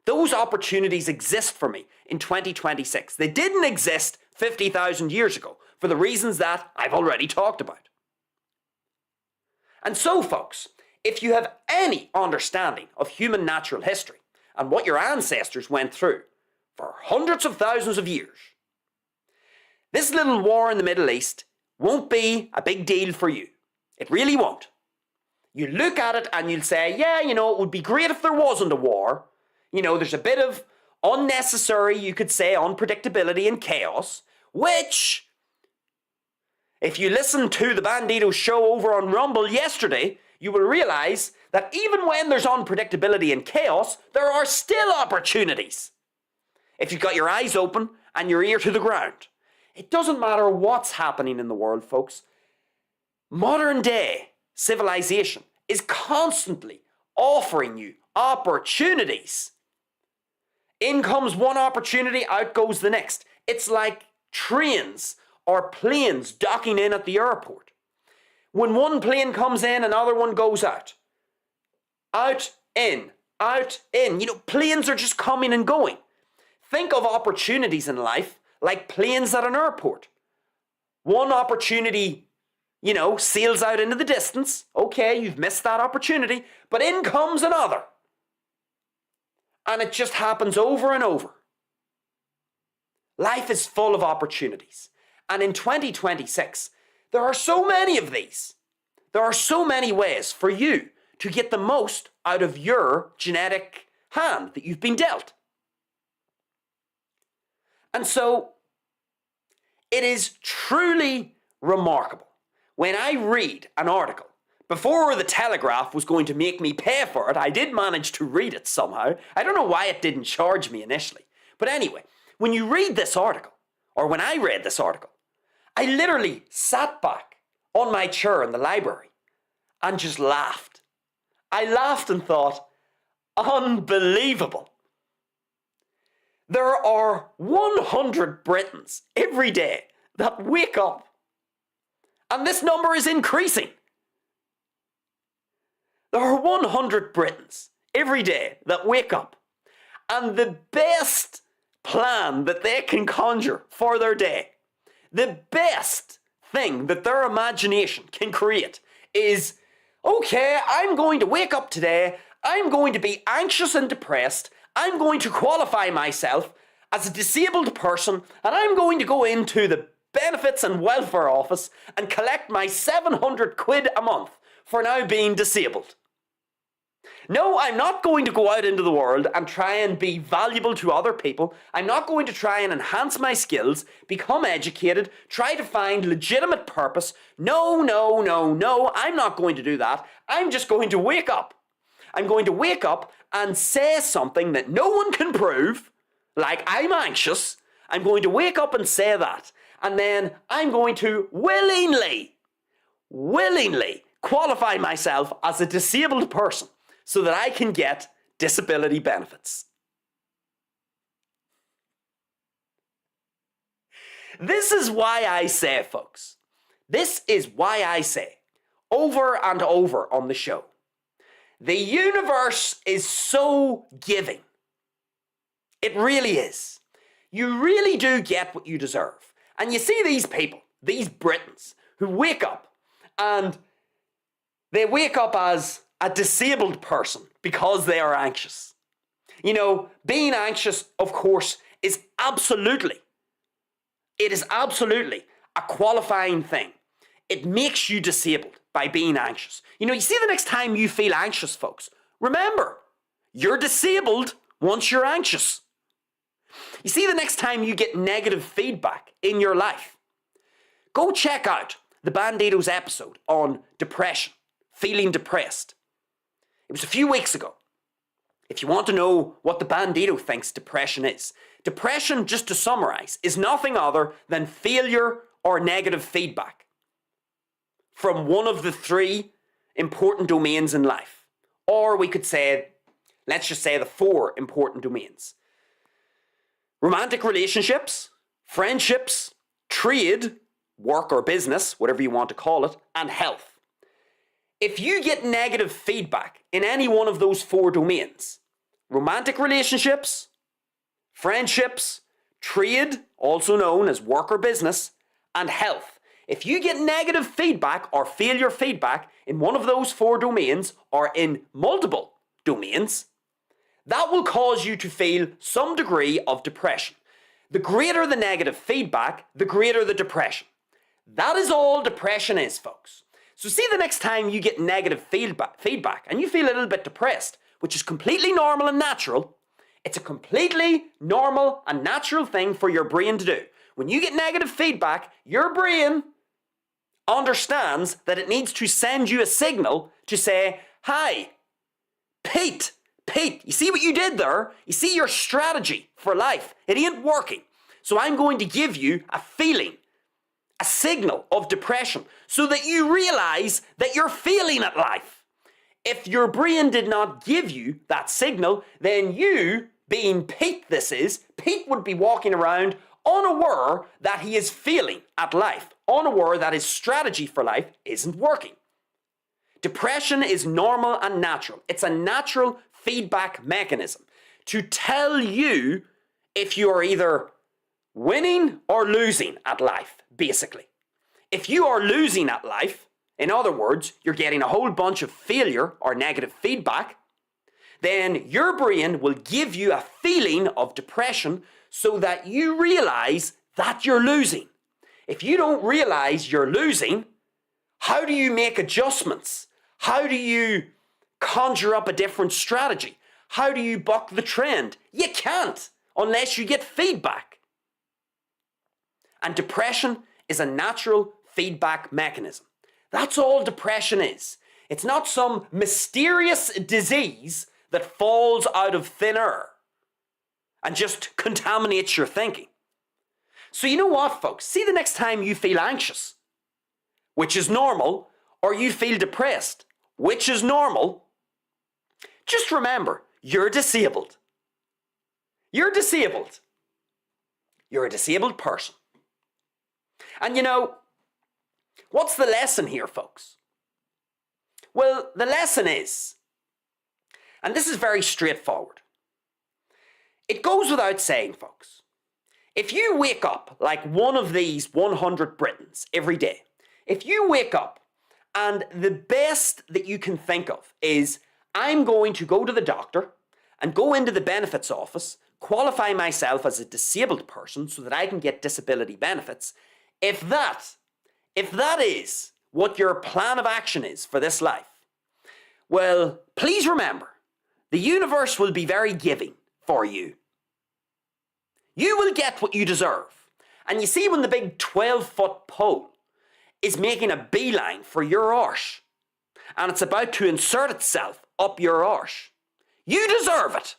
Those opportunities exist for me in 2026. They didn't exist 50,000 years ago for the reasons that I've already talked about. And so, folks, if you have any understanding of human natural history and what your ancestors went through for hundreds of thousands of years, this little war in the Middle East won't be a big deal for you. It really won't. You look at it and you'll say, yeah, it would be great if there wasn't a war. There's a bit of unnecessary, you could say, unpredictability and chaos, which, if you listened to the Bandido show over on Rumble yesterday, you will realize that even when there's unpredictability and chaos, there are still opportunities. If you've got your eyes open and your ear to the ground. It doesn't matter what's happening in the world, folks. Modern day civilization is constantly offering you opportunities. In comes one opportunity, out goes the next. It's like trains or planes docking in at the airport. When one plane comes in, another one goes out. Out, in, out, in. Planes are just coming and going. Think of opportunities in life like planes at an airport. One opportunity, sails out into the distance. Okay, you've missed that opportunity, but in comes another. And it just happens over and over. Life is full of opportunities. And in 2026, there are so many of these. There are so many ways for you to get the most out of your genetic hand that you've been dealt. And so, it is truly remarkable when I read an article. Before the Telegraph was going to make me pay for it, I did manage to read it somehow. I don't know why it didn't charge me initially. But anyway, when you read this article, or when I read this article, I literally sat back on my chair in the library and just laughed. I laughed and thought, unbelievable. There are 100 Britons every day that wake up, and this number is increasing. There are 100 Britons every day that wake up, and the best plan that they can conjure for their day, the best thing that their imagination can create is, okay, I'm going to wake up today, I'm going to be anxious and depressed, I'm going to qualify myself as a disabled person, and I'm going to go into the Benefits and Welfare Office and collect my 700 quid a month for now being disabled. No, I'm not going to go out into the world and try and be valuable to other people. I'm not going to try and enhance my skills, become educated, try to find legitimate purpose. No, I'm not going to do that. I'm just going to wake up. I'm going to wake up and say something that no one can prove, like I'm anxious. I'm going to wake up and say that. And then I'm going to willingly qualify myself as a disabled person so that I can get disability benefits. This is why I say, folks, this is why I say over and over on the show, the universe is so giving. It really is. You really do get what you deserve. And you see these people, these Britons, who wake up and they wake up as a disabled person because they are anxious. Being anxious, of course, is absolutely a qualifying thing. It makes you disabled by being anxious. You see the next time you feel anxious, folks, remember, you're disabled once you're anxious. You see the next time you get negative feedback in your life, go check out the Bandido's episode on depression, feeling depressed. It was a few weeks ago. If you want to know what the Bandido thinks depression is, depression, just to summarize, is nothing other than failure or negative feedback from one of the three important domains in life. Or we could say, let's just say the four important domains. Romantic relationships, friendships, trade, work or business, whatever you want to call it, and health. If you get negative feedback in any one of those four domains, romantic relationships, friendships, trade, also known as work or business, and health, If you get negative feedback or failure feedback in one of those 4 domains or in multiple domains, that will cause you to feel some degree of depression. The greater the negative feedback, the greater the depression. That is all depression is, folks. So see, the next time you get negative feedback and you feel a little bit depressed, which is completely normal and natural, it's a completely normal and natural thing for your brain to do. When you get negative feedback, your brain understands that it needs to send you a signal to say, hi, Pete, you see what you did there? You see your strategy for life? It ain't working. So I'm going to give you a feeling, a signal of depression so that you realize that you're failing at life. If your brain did not give you that signal, then you, being Pete Pete would be walking around unaware that he is failing at life, unaware that his strategy for life isn't working. Depression is normal and natural. It's a natural feedback mechanism to tell you if you are either winning or losing at life, basically. If you are losing at life, in other words, you're getting a whole bunch of failure or negative feedback, then your brain will give you a feeling of depression so that you realize that you're losing. If you don't realize you're losing, how do you make adjustments? How do you conjure up a different strategy? How do you buck the trend? You can't unless you get feedback. And depression is a natural feedback mechanism. That's all depression is. It's not some mysterious disease that falls out of thin air and just contaminates your thinking. So you know what, folks? See, the next time you feel anxious, which is normal, or you feel depressed, which is normal, just remember, you're disabled. You're disabled. You're a disabled person. And you know, what's the lesson here, folks? Well, the lesson is, and this is very straightforward. It goes without saying, folks, if you wake up like one of these 100 Britons every day, if you wake up and the best that you can think of is, I'm going to go to the doctor and go into the benefits office, qualify myself as a disabled person so that I can get disability benefits, if that is what your plan of action is for this life, well, please remember, the universe will be very giving for you. You will get what you deserve. And you see, when the big 12-foot pole is making a beeline for your arse, and it's about to insert itself up your arse, you deserve it.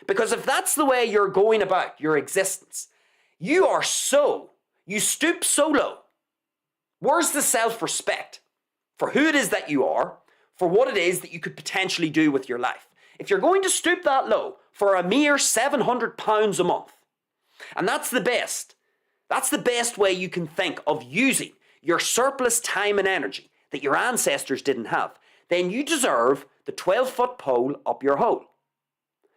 Because if that's the way you're going about your existence, you stoop so low. Where's the self-respect for who it is that you are, for what it is that you could potentially do with your life? If you're going to stoop that low for a mere £700 a month, and that's the best way you can think of using your surplus time and energy that your ancestors didn't have, then you deserve the 12-foot pole up your hole.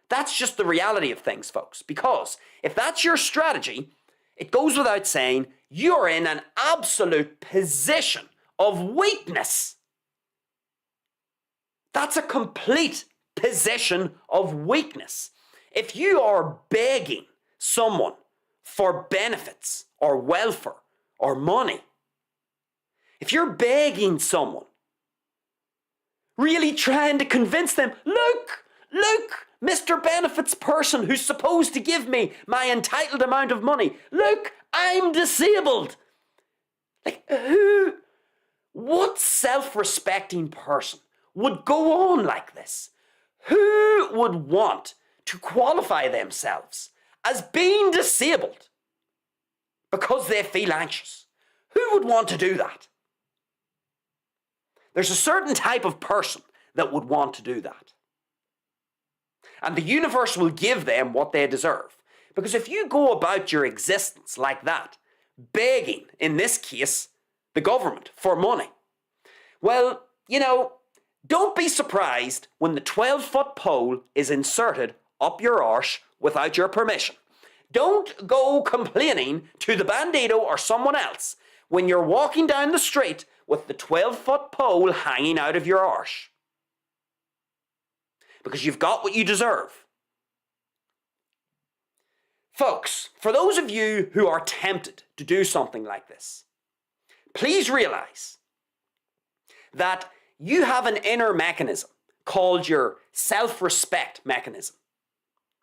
That's just the reality of things, folks, because if that's your strategy, it goes without saying, you're in an absolute position of weakness. That's a complete position of weakness. If you are begging someone for benefits or welfare or money, if you're begging someone, really trying to convince them, look, Mr. Benefits person who's supposed to give me my entitled amount of money, look, I'm disabled. Like, what self-respecting person would go on like this? Who would want to qualify themselves as being disabled because they feel anxious? Who would want to do that? There's a certain type of person that would want to do that. And the universe will give them what they deserve. Because if you go about your existence like that, begging, in this case, the government for money, well, you know, don't be surprised when the 12-foot pole is inserted up your arse without your permission. Don't go complaining to the Bandido or someone else when you're walking down the street with the 12-foot pole hanging out of your arse. Because you've got what you deserve. Folks, for those of you who are tempted to do something like this, please realize that you have an inner mechanism called your self-respect mechanism.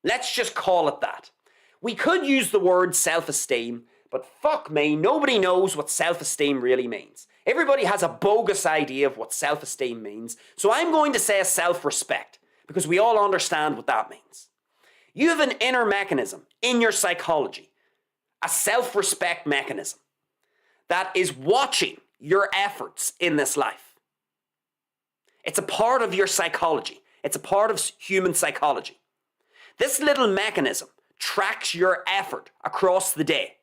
Let's just call it that. We could use the word self-esteem, but fuck me, nobody knows what self-esteem really means. Everybody has a bogus idea of what self-esteem means, so I'm going to say self-respect, because we all understand what that means. You have an inner mechanism in your psychology, a self-respect mechanism that is watching your efforts in this life. It's a part of your psychology. It's a part of human psychology. This little mechanism tracks your effort across the day.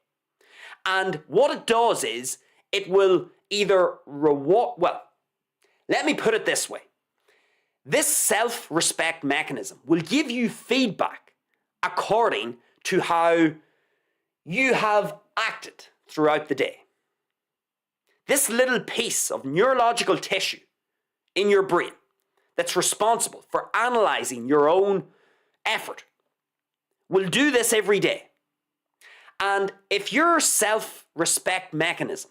And what it does is it will either reward, well, let me put it this way. This self-respect mechanism will give you feedback according to how you have acted throughout the day. This little piece of neurological tissue in your brain that's responsible for analyzing your own effort will do this every day. And if your self-respect mechanism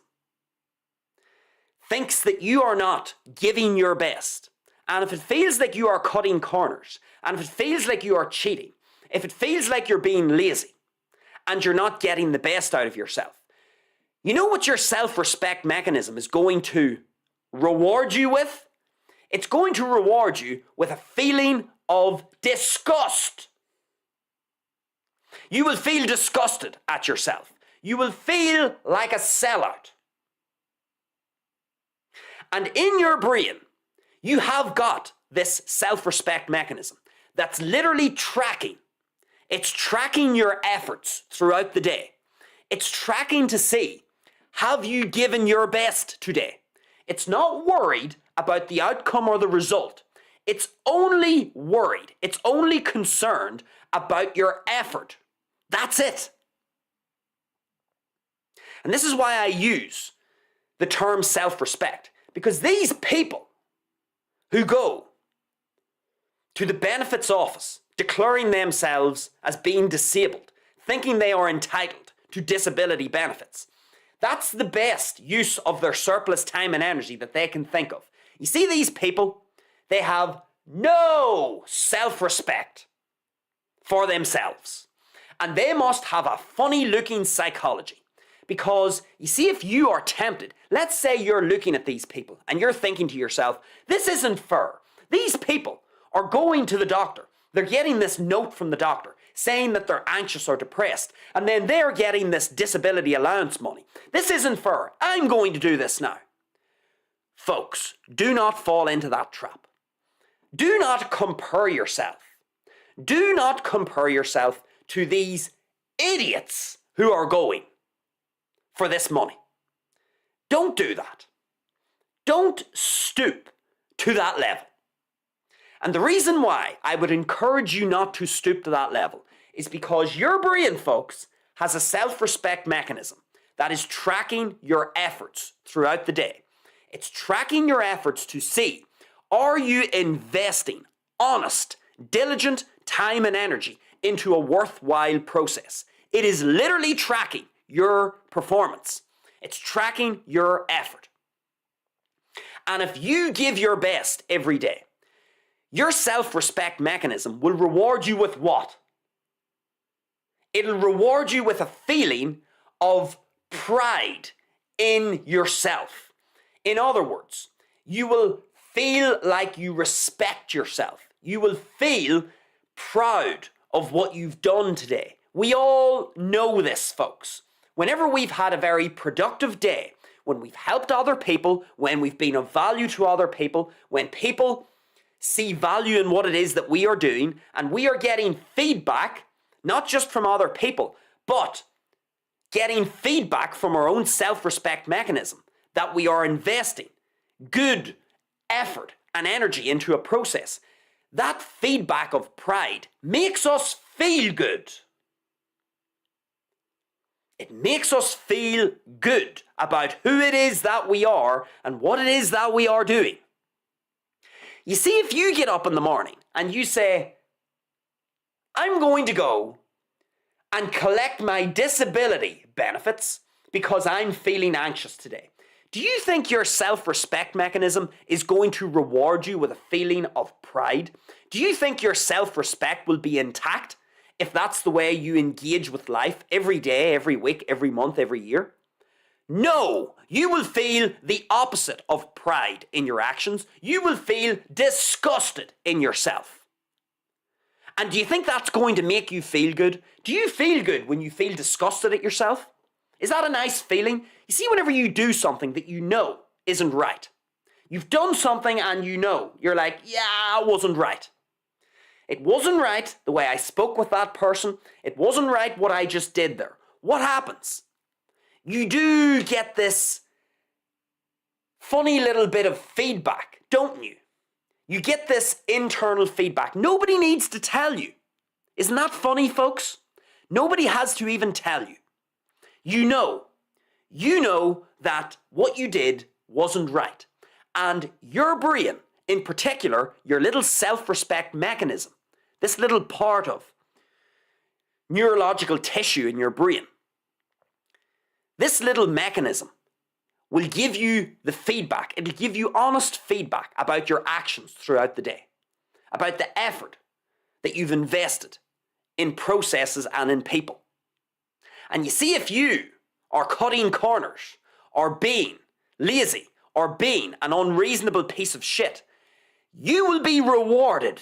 thinks that you are not giving your best, and if it feels like you are cutting corners, and if it feels like you are cheating, if it feels like you're being lazy, and you're not getting the best out of yourself, you know what your self-respect mechanism is going to reward you with? It's going to reward you with a feeling of disgust. You will feel disgusted at yourself. You will feel like a sellout. And in your brain, you have got this self-respect mechanism that's literally tracking. It's tracking your efforts throughout the day. It's tracking to see, have you given your best today? It's not worried about the outcome or the result. It's only worried. It's only concerned about your effort. That's it. And this is why I use the term self-respect, because these people who go to the benefits office declaring themselves as being disabled, thinking they are entitled to disability benefits, that's the best use of their surplus time and energy that they can think of. You see these people, they have no self-respect for themselves. And they must have a funny looking psychology. Because, you see, if you are tempted, let's say you're looking at these people and you're thinking to yourself, this isn't fair. These people are going to the doctor. They're getting this note from the doctor saying that they're anxious or depressed. And then they're getting this disability allowance money. This isn't fair. I'm going to do this now. Folks, do not fall into that trap. Do not compare yourself. Do not compare yourself to these idiots who are going for this money. Don't do that. Don't stoop to that level. And the reason why I would encourage you not to stoop to that level is because your brain, folks, has a self-respect mechanism that is tracking your efforts throughout the day. It's tracking your efforts to see, are you investing honest, diligent time and energy into a worthwhile process? It is literally tracking your performance. It's tracking your effort. And if you give your best every day, your self-respect mechanism will reward you with what? It'll reward you with a feeling of pride in yourself. In other words, you will feel like you respect yourself. You will feel proud of what you've done today. We all know this, folks. Whenever we've had a very productive day, when we've helped other people, when we've been of value to other people, when people see value in what it is that we are doing, and we are getting feedback, not just from other people, but getting feedback from our own self-respect mechanism, that we are investing good effort and energy into a process. That feedback of pride makes us feel good. It makes us feel good about who it is that we are and what it is that we are doing. You see, if you get up in the morning and you say, I'm going to go and collect my disability benefits because I'm feeling anxious today. Do you think your self-respect mechanism is going to reward you with a feeling of pride? Do you think your self-respect will be intact if that's the way you engage with life every day, every week, every month, every year? No, you will feel the opposite of pride in your actions. You will feel disgusted in yourself. And do you think that's going to make you feel good? Do you feel good when you feel disgusted at yourself? Is that a nice feeling? You see, whenever you do something that you know isn't right, you've done something and you know, you're like, yeah, it wasn't right. It wasn't right the way I spoke with that person. It wasn't right what I just did there. What happens? You do get this funny little bit of feedback, don't you? You get this internal feedback. Nobody needs to tell you. Isn't that funny, folks? Nobody has to even tell you. You know that what you did wasn't right. And your brain, in particular, your little self-respect mechanism, this little part of neurological tissue in your brain, this little mechanism will give you the feedback. It'll give you honest feedback about your actions throughout the day, about the effort that you've invested in processes and in people. And you see, if you are cutting corners, or being lazy, or being an unreasonable piece of shit, you will be rewarded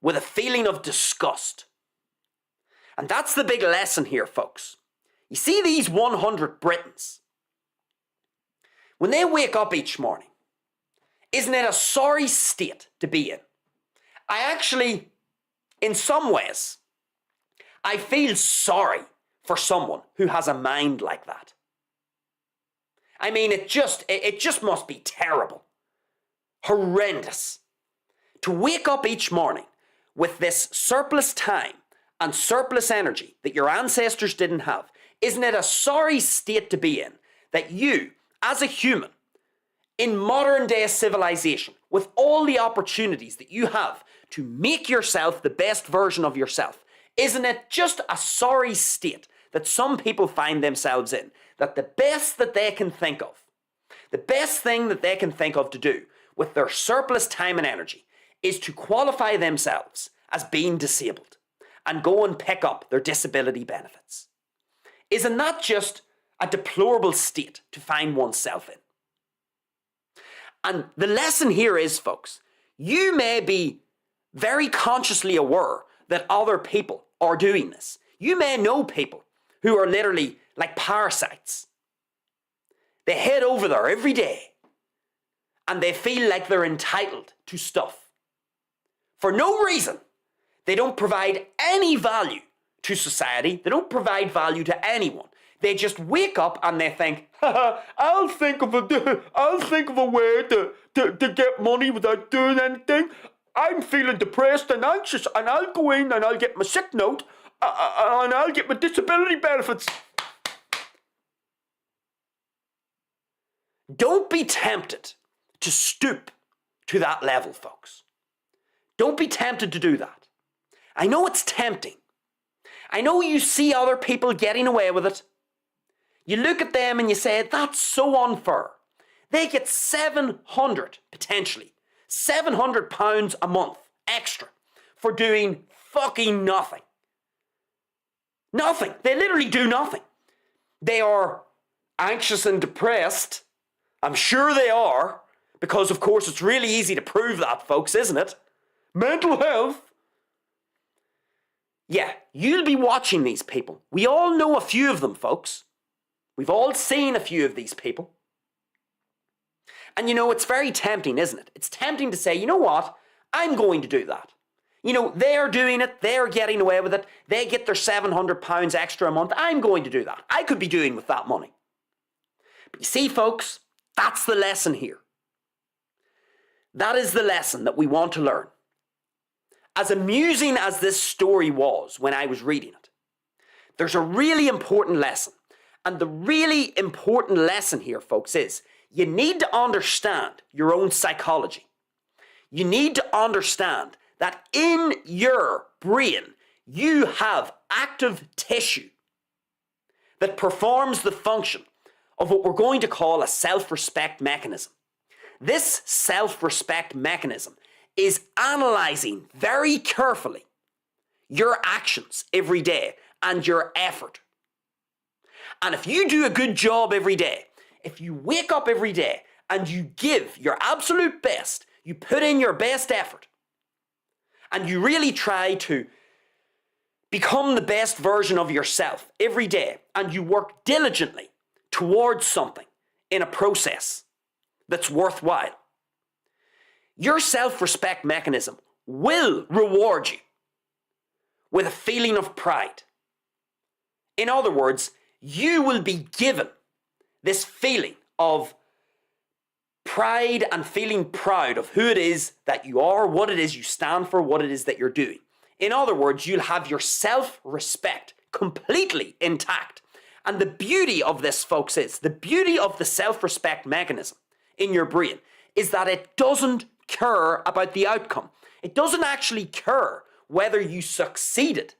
with a feeling of disgust. And that's the big lesson here, folks. You see these 100 Britons, when they wake up each morning, isn't it a sorry state to be in? I actually, in some ways, I feel sorry for someone who has a mind like that. I mean, it just must be terrible, horrendous, to wake up each morning with this surplus time and surplus energy that your ancestors didn't have. Isn't it a sorry state to be in that you, as a human, in modern day civilization, with all the opportunities that you have to make yourself the best version of yourself, isn't it just a sorry state that some people find themselves in, that the best that they can think of, the best thing that they can think of to do with their surplus time and energy is to qualify themselves as being disabled and go and pick up their disability benefits? Isn't that just a deplorable state to find oneself in? And the lesson here is, folks, you may be very consciously aware that other people are doing this. You may know people who are literally like parasites. They head over there every day and they feel like they're entitled to stuff. For no reason. They don't provide any value to society. They don't provide value to anyone. They just wake up and they think, I'll think of a way to get money without doing anything. I'm feeling depressed and anxious, and I'll go in and I'll get my sick note and I'll get my disability benefits. Don't be tempted to stoop to that level, folks. Don't be tempted to do that. I know it's tempting. I know you see other people getting away with it. You look at them and you say, that's so unfair. They get 700, potentially, £700 a month extra for doing fucking nothing. Nothing. They literally do nothing. They are anxious and depressed. I'm sure they are, because of course it's really easy to prove that, folks, isn't it? Mental health. Yeah, you'll be watching these people. We all know a few of them, folks. We've all seen a few of these people. And you know, it's very tempting, isn't it? It's tempting to say, you know what? I'm going to do that. You know, they're doing it. They're getting away with it. They get their £700 extra a month. I'm going to do that. I could be doing with that money. But you see, folks, that's the lesson here. That is the lesson that we want to learn. As amusing as this story was when I was reading it, there's a really important lesson. And the really important lesson here, folks, is you need to understand your own psychology. You need to understand that in your brain, you have active tissue that performs the function of what we're going to call a self-respect mechanism. This self-respect mechanism is analyzing very carefully your actions every day and your effort. And if you do a good job every day, if you wake up every day and you give your absolute best, you put in your best effort, and you really try to become the best version of yourself every day, and you work diligently towards something in a process that's worthwhile, your self-respect mechanism will reward you with a feeling of pride. In other words, you will be given this feeling of pride and feeling proud of who it is that you are, what it is you stand for, what it is that you're doing. In other words, you'll have your self-respect completely intact. And the beauty of this, folks, is the beauty of the self-respect mechanism in your brain is that it doesn't care about the outcome. It doesn't actually care whether you succeeded.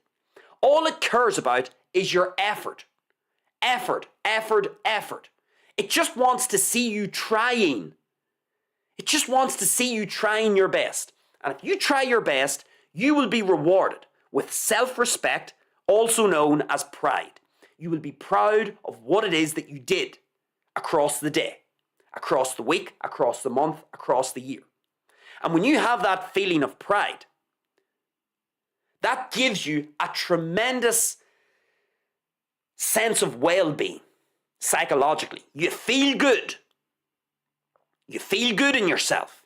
All it cares about is your effort. Effort, effort, effort. It just wants to see you trying. It just wants to see you trying your best. And if you try your best, you will be rewarded with self-respect, also known as pride. You will be proud of what it is that you did across the day, across the week, across the month, across the year. And when you have that feeling of pride, that gives you a tremendous sense of well-being psychologically. You feel good. You feel good in yourself.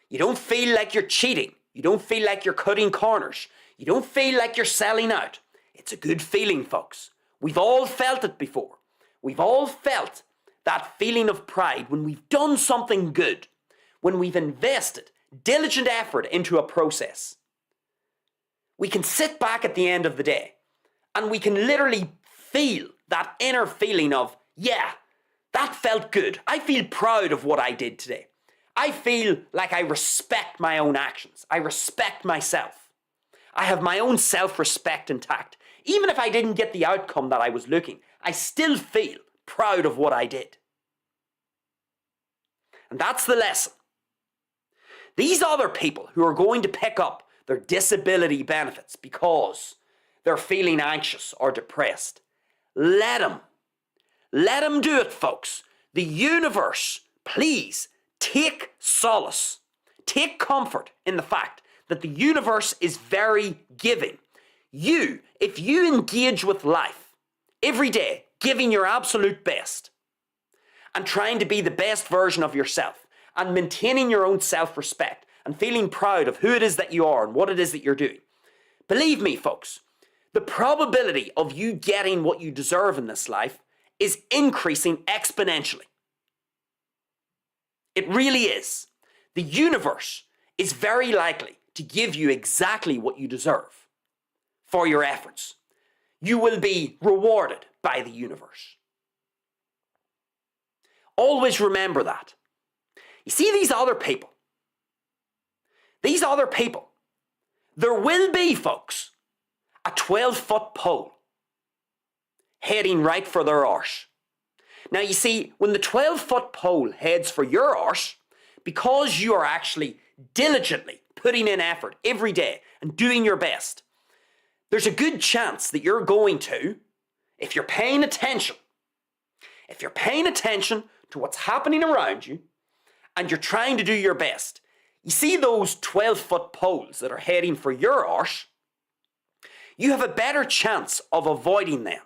You don't feel like you're cheating. You don't feel like you're cutting corners. You don't feel like you're selling out. It's a good feeling, folks. We've all felt it before. We've all felt that feeling of pride when we've done something good, when we've invested diligent effort into a process. We can sit back at the end of the day and we can literally feel that inner feeling of, yeah, that felt good. I feel proud of what I did today. I feel like I respect my own actions. I respect myself. I have my own self-respect intact. Even if I didn't get the outcome that I was looking, I still feel proud of what I did. And that's the lesson. These other people who are going to pick up their disability benefits because they're feeling anxious or depressed, let them do it, folks. The universe, please take solace, take comfort in the fact that the universe is very giving. You, if you engage with life every day, giving your absolute best and trying to be the best version of yourself and maintaining your own self-respect and feeling proud of who it is that you are and what it is that you're doing, believe me, folks, the probability of you getting what you deserve in this life is increasing exponentially. It really is. The universe is very likely to give you exactly what you deserve for your efforts. You will be rewarded by the universe. Always remember that. You see these other people, there will be, folks, a 12-foot pole heading right for their arse. Now you see, when the 12-foot pole heads for your arse, because you are actually diligently putting in effort every day and doing your best, there's a good chance that you're going to, if you're paying attention to what's happening around you and you're trying to do your best, you see those 12-foot poles that are heading for your arse, you have a better chance of avoiding them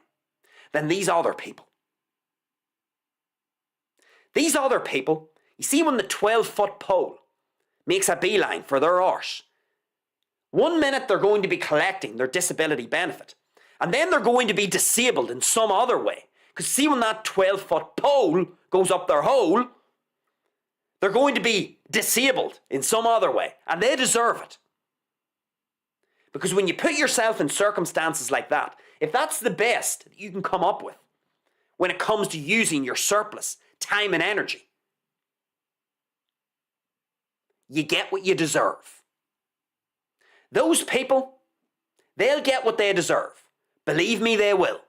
than these other people. These other people, you see when the 12-foot pole makes a beeline for their arse, 1 minute they're going to be collecting their disability benefit, and then they're going to be disabled in some other way. Because see, when that 12-foot pole goes up their hole, they're going to be disabled in some other way, and they deserve it. Because when you put yourself in circumstances like that, if that's the best that you can come up with, when it comes to using your surplus time and energy. You get what you deserve. Those people, they'll get what they deserve. Believe me, they will.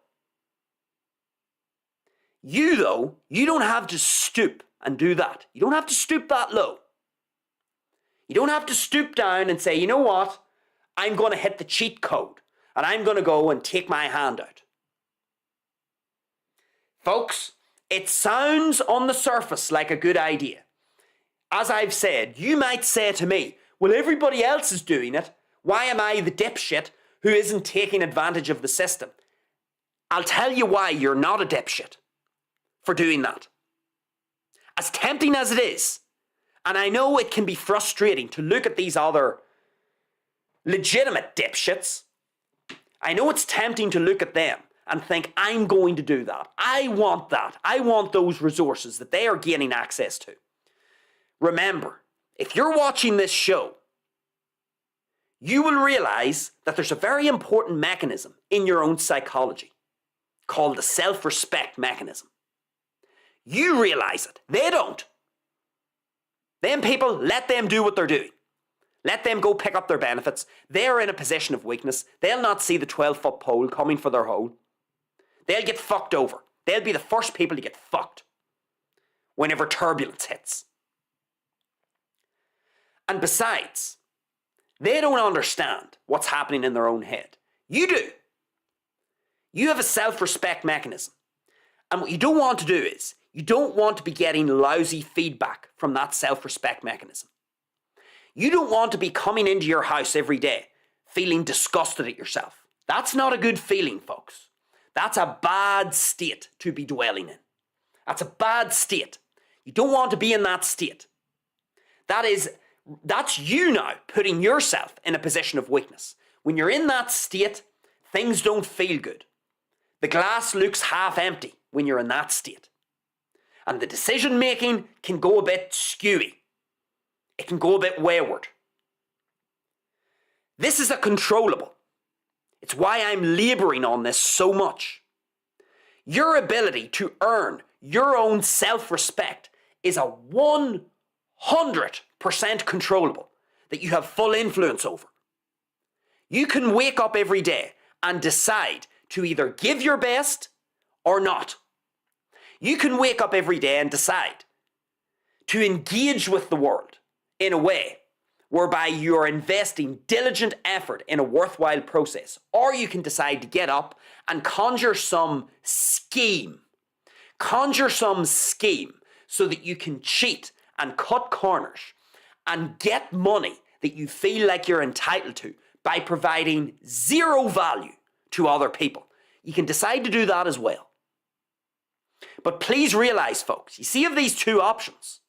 You, though, you don't have to stoop and do that. You don't have to stoop that low. You don't have to stoop down and say, you know what? I'm going to hit the cheat code and I'm going to go and take my hand out. Folks, it sounds on the surface like a good idea. As I've said, you might say to me, well, everybody else is doing it. Why am I the dipshit who isn't taking advantage of the system? I'll tell you why you're not a dipshit for doing that. As tempting as it is, and I know it can be frustrating to look at these other legitimate dipshits, I know it's tempting to look at them and think, I'm going to do that. I want that. I want those resources that they are gaining access to. Remember, if you're watching this show, you will realize that there's a very important mechanism in your own psychology called the self-respect mechanism. You realize it. They don't. Them people, let them do what they're doing. Let them go pick up their benefits. They're in a position of weakness. They'll not see the 12-foot pole coming for their hole. They'll get fucked over. They'll be the first people to get fucked whenever turbulence hits. And besides, they don't understand what's happening in their own head. You do. You have a self-respect mechanism. And what you don't want to do is, you don't want to be getting lousy feedback from that self-respect mechanism. You don't want to be coming into your house every day feeling disgusted at yourself. That's not a good feeling, folks. That's a bad state to be dwelling in. That's a bad state. You don't want to be in that state. That's you now putting yourself in a position of weakness. When you're in that state, things don't feel good. The glass looks half empty when you're in that state. And the decision making can go a bit skewy. It can go a bit wayward. This is a controllable. It's why I'm laboring on this so much. Your ability to earn your own self-respect is a 100% controllable that you have full influence over. You can wake up every day and decide to either give your best or not. You can wake up every day and decide to engage with the world in a way whereby you're investing diligent effort in a worthwhile process. Or you can decide to get up and conjure some scheme. Conjure some scheme so that you can cheat and cut corners and get money that you feel like you're entitled to by providing zero value to other people. You can decide to do that as well. But please realize, folks, you see of these two options.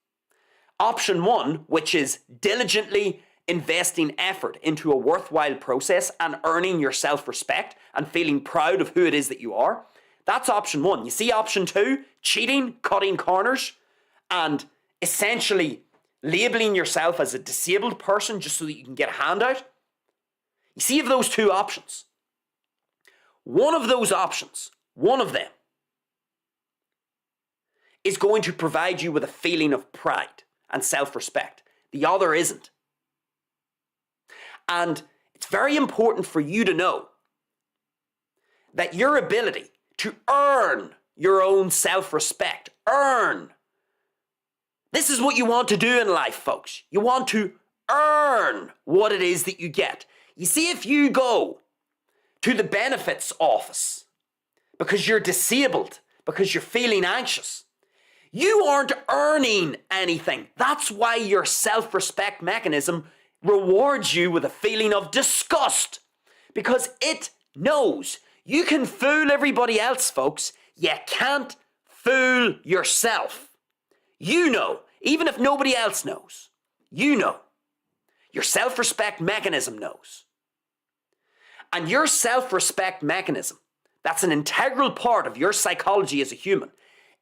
Option one, which is diligently investing effort into a worthwhile process and earning your self-respect and feeling proud of who it is that you are. That's option one. You see option two, cheating, cutting corners, and essentially labeling yourself as a disabled person just so that you can get a handout. You see of those two options. One of those options, one of them, is going to provide you with a feeling of pride and self-respect. The other isn't. And it's very important for you to know that your ability to earn your own self-respect, this is what you want to do in life, folks. You want to earn what it is that you get. You see, if you go to the benefits office because you're disabled, because you're feeling anxious, you aren't earning anything. That's why your self-respect mechanism rewards you with a feeling of disgust, because it knows you can fool everybody else, folks. You can't fool yourself. You know, even if nobody else knows, you know. Your self-respect mechanism knows. And your self-respect mechanism, that's an integral part of your psychology as a human.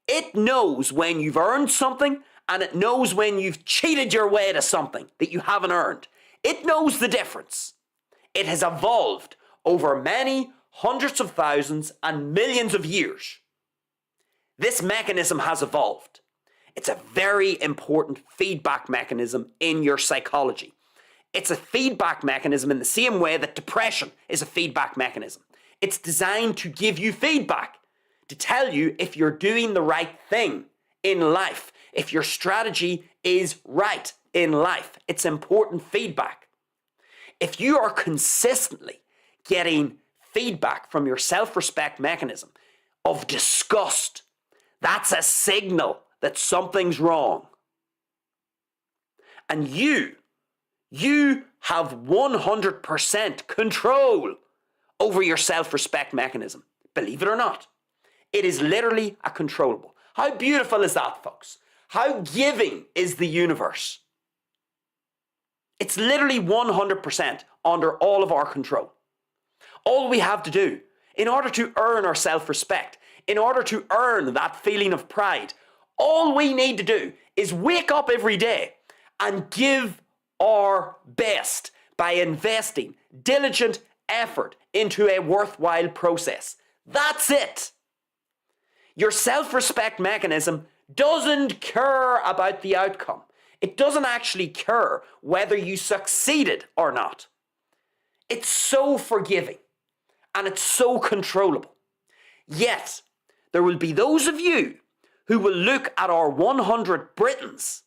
It knows when you've earned something, and it knows when you've cheated your way to something that you haven't earned. It knows the difference. It has evolved over many hundreds of thousands and millions of years. This mechanism has evolved. It's a very important feedback mechanism in your psychology. It's a feedback mechanism in the same way that depression is a feedback mechanism. It's designed to give you feedback, to tell you if you're doing the right thing in life, if your strategy is right in life. It's important feedback. If you are consistently getting feedback from your self-respect mechanism of disgust, that's a signal that something's wrong. And you have 100% control over your self-respect mechanism. Believe it or not, it is literally a controllable. How beautiful is that, folks? How giving is the universe? It's literally 100% under all of our control. All we have to do, in order to earn our self-respect, in order to earn that feeling of pride, all we need to do is wake up every day and give our best by investing diligent effort into a worthwhile process. That's it. Your self-respect mechanism doesn't care about the outcome. It doesn't actually care whether you succeeded or not. It's so forgiving and it's so controllable. Yet, there will be those of you who will look at our 100 Britons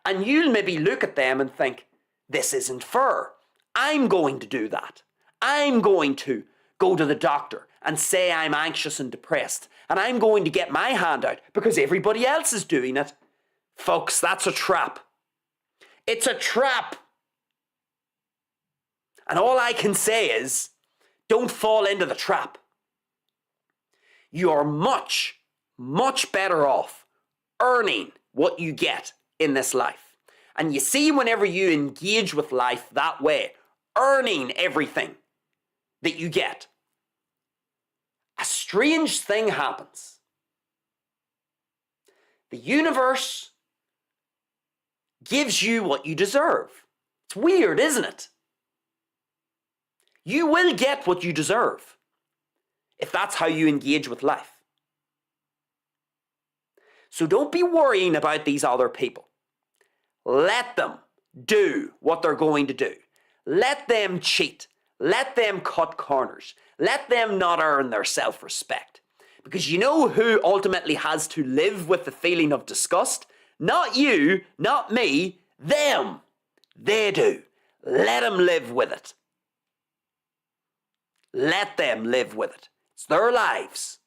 and you'll maybe look at them and think, this isn't fair. I'm going to do that. I'm going to go to the doctor and say I'm anxious and depressed, and I'm going to get my hand out because everybody else is doing it. Folks, that's a trap. It's a trap. And all I can say is, don't fall into the trap. You are much, much better off earning what you get in this life. And you see, whenever you engage with life that way, earning everything that you get, a strange thing happens. The universe gives you what you deserve. It's weird, isn't it? You will get what you deserve if that's how you engage with life. So don't be worrying about these other people. Let them do what they're going to do. Let them cheat. Let them cut corners. Let them not earn their self-respect. Because you know who ultimately has to live with the feeling of disgust? Not you, not me, them. They do. Let them live with it. Let them live with it. It's their lives.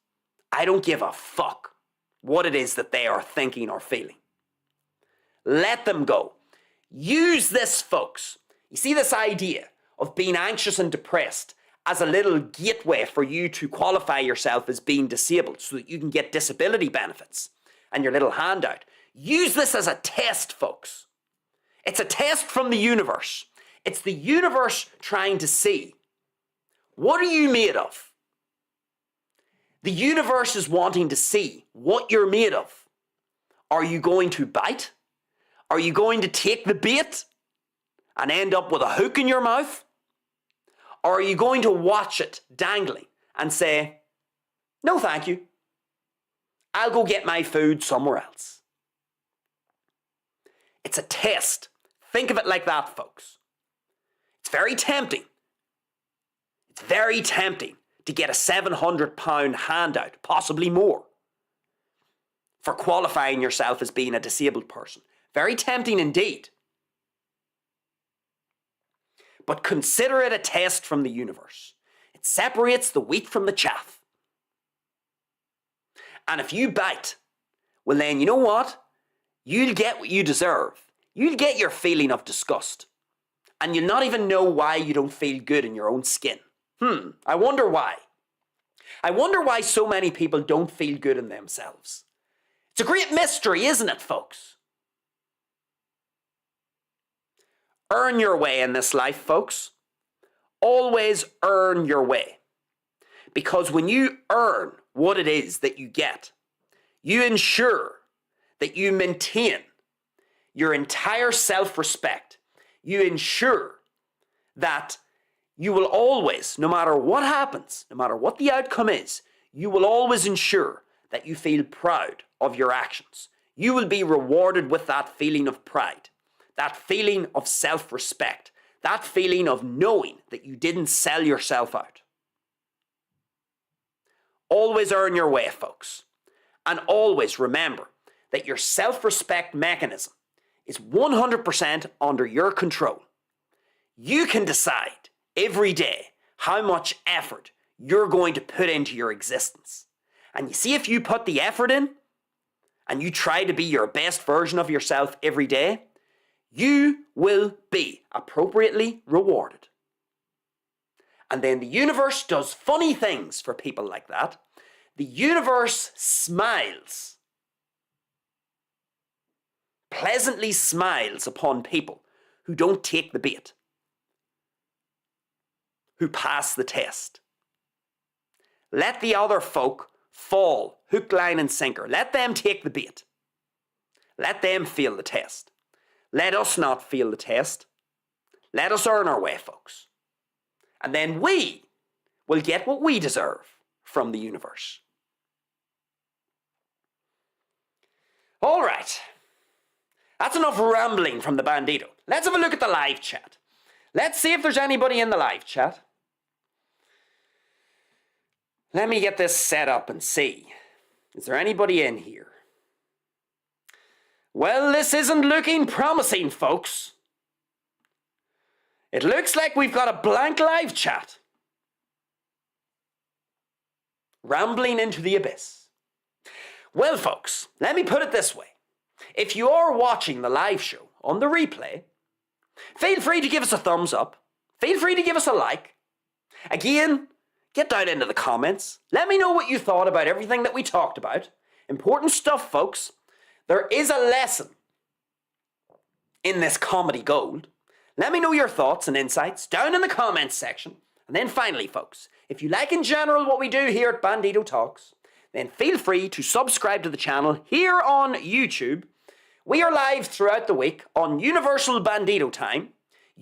I don't give a fuck what it is that they are thinking or feeling. Let them go. Use this, folks. You see, this idea of being anxious and depressed as a little gateway for you to qualify yourself as being disabled so that you can get disability benefits and your little handout. Use this as a test, folks. It's a test from the universe. It's the universe trying to see, what are you made of? The universe is wanting to see what you're made of. Are you going to bite? Are you going to take the bait and end up with a hook in your mouth? Or are you going to watch it dangling and say, no thank you, I'll go get my food somewhere else? It's a test. Think of it like that, folks. It's very tempting. It's very tempting to get a £700 handout, possibly more, for qualifying yourself as being a disabled person. Very tempting indeed. But consider it a test from the universe. It separates the wheat from the chaff. And if you bite, well then, you know what? You'll get what you deserve. You'll get your feeling of disgust. And you'll not even know why you don't feel good in your own skin. I wonder why. I wonder why so many people don't feel good in themselves. It's a great mystery, isn't it, folks? Earn your way in this life, folks. Always earn your way. Because when you earn what it is that you get, you ensure that you maintain your entire self-respect. You ensure that you will always, no matter what happens, no matter what the outcome is, you will always ensure that you feel proud of your actions. You will be rewarded with that feeling of pride, that feeling of self-respect, that feeling of knowing that you didn't sell yourself out. Always earn your way, folks. And always remember that your self-respect mechanism is 100% under your control. You can decide every day how much effort you're going to put into your existence. And you see, if you put the effort in and you try to be your best version of yourself every day, you will be appropriately rewarded. And then the universe does funny things for people like that. The universe smiles, pleasantly smiles upon people who don't take the bait, who pass the test. Let the other folk fall, hook, line, and sinker. Let them take the bait. Let them fail the test. Let us not fail the test. Let us earn our way, folks. And then we will get what we deserve from the universe. All right. That's enough rambling from the Bandido. Let's have a look at the live chat. Let's see if there's anybody in the live chat. Let me get this set up and see. Is there anybody in here? Well, this isn't looking promising, folks. It looks like we've got a blank live chat. Rambling into the abyss. Well, folks, let me put it this way. If you are watching the live show on the replay, feel free to give us a thumbs up. Feel free to give us a like. Again, get down into the comments. Let me know what you thought about everything that we talked about. Important stuff, folks. There is a lesson in this comedy gold. Let me know your thoughts and insights down in the comments section. And then finally, folks, if you like in general what we do here at Bandido Talks, then feel free to subscribe to the channel here on YouTube. We are live throughout the week on Universal Bandido Time,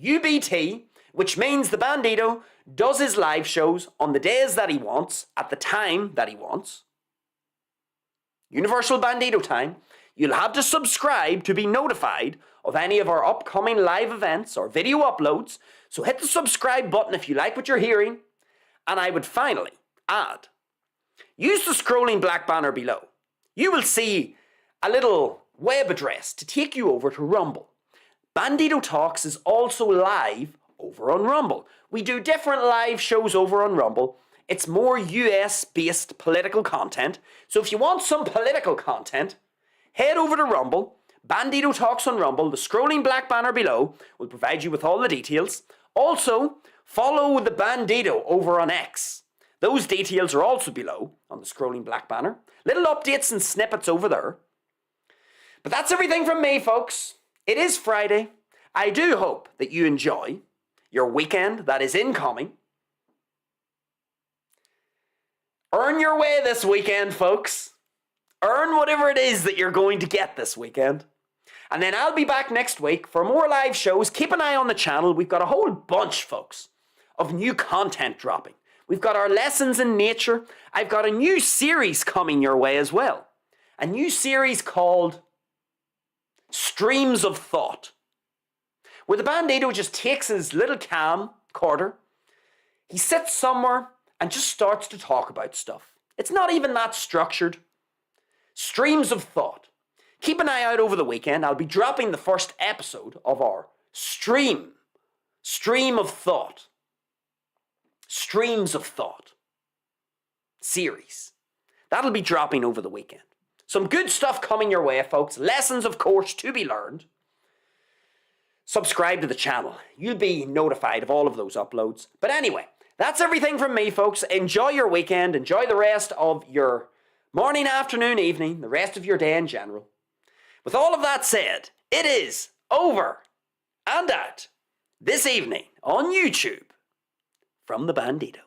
UBT, which means the Bandido does his live shows on the days that he wants, at the time that he wants. Universal Bandido Time. You'll have to subscribe to be notified of any of our upcoming live events or video uploads. So hit the subscribe button if you like what you're hearing. And I would finally add, use the scrolling black banner below. You will see a little web address to take you over to Rumble. Bandido Talks is also live over on Rumble. We do different live shows over on Rumble. It's more US-based political content. So if you want some political content, head over to Rumble. Bandido Talks on Rumble. The scrolling black banner below will provide you with all the details. Also, follow the Bandido over on X. Those details are also below on the scrolling black banner. Little updates and snippets over there. But that's everything from me, folks. It is Friday. I do hope that you enjoy your weekend that is incoming. Earn your way this weekend, folks. Earn whatever it is that you're going to get this weekend. And then I'll be back next week for more live shows. Keep an eye on the channel. We've got a whole bunch, folks, of new content dropping. We've got our lessons in nature. I've got a new series coming your way as well. A new series called Streams of Thought, where the Bandido just takes his little camcorder, he sits somewhere and just starts to talk about stuff. It's not even that structured. Streams of Thought. Keep an eye out over the weekend. I'll be dropping the first episode of our Stream of Thought. Streams of Thought series. That'll be dropping over the weekend. Some good stuff coming your way, folks. Lessons, of course, to be learned. Subscribe to the channel. You'll be notified of all of those uploads. But anyway, that's everything from me, folks. Enjoy your weekend. Enjoy the rest of your morning, afternoon, evening, the rest of your day in general. With all of that said, it is over and out this evening on YouTube from the Bandido.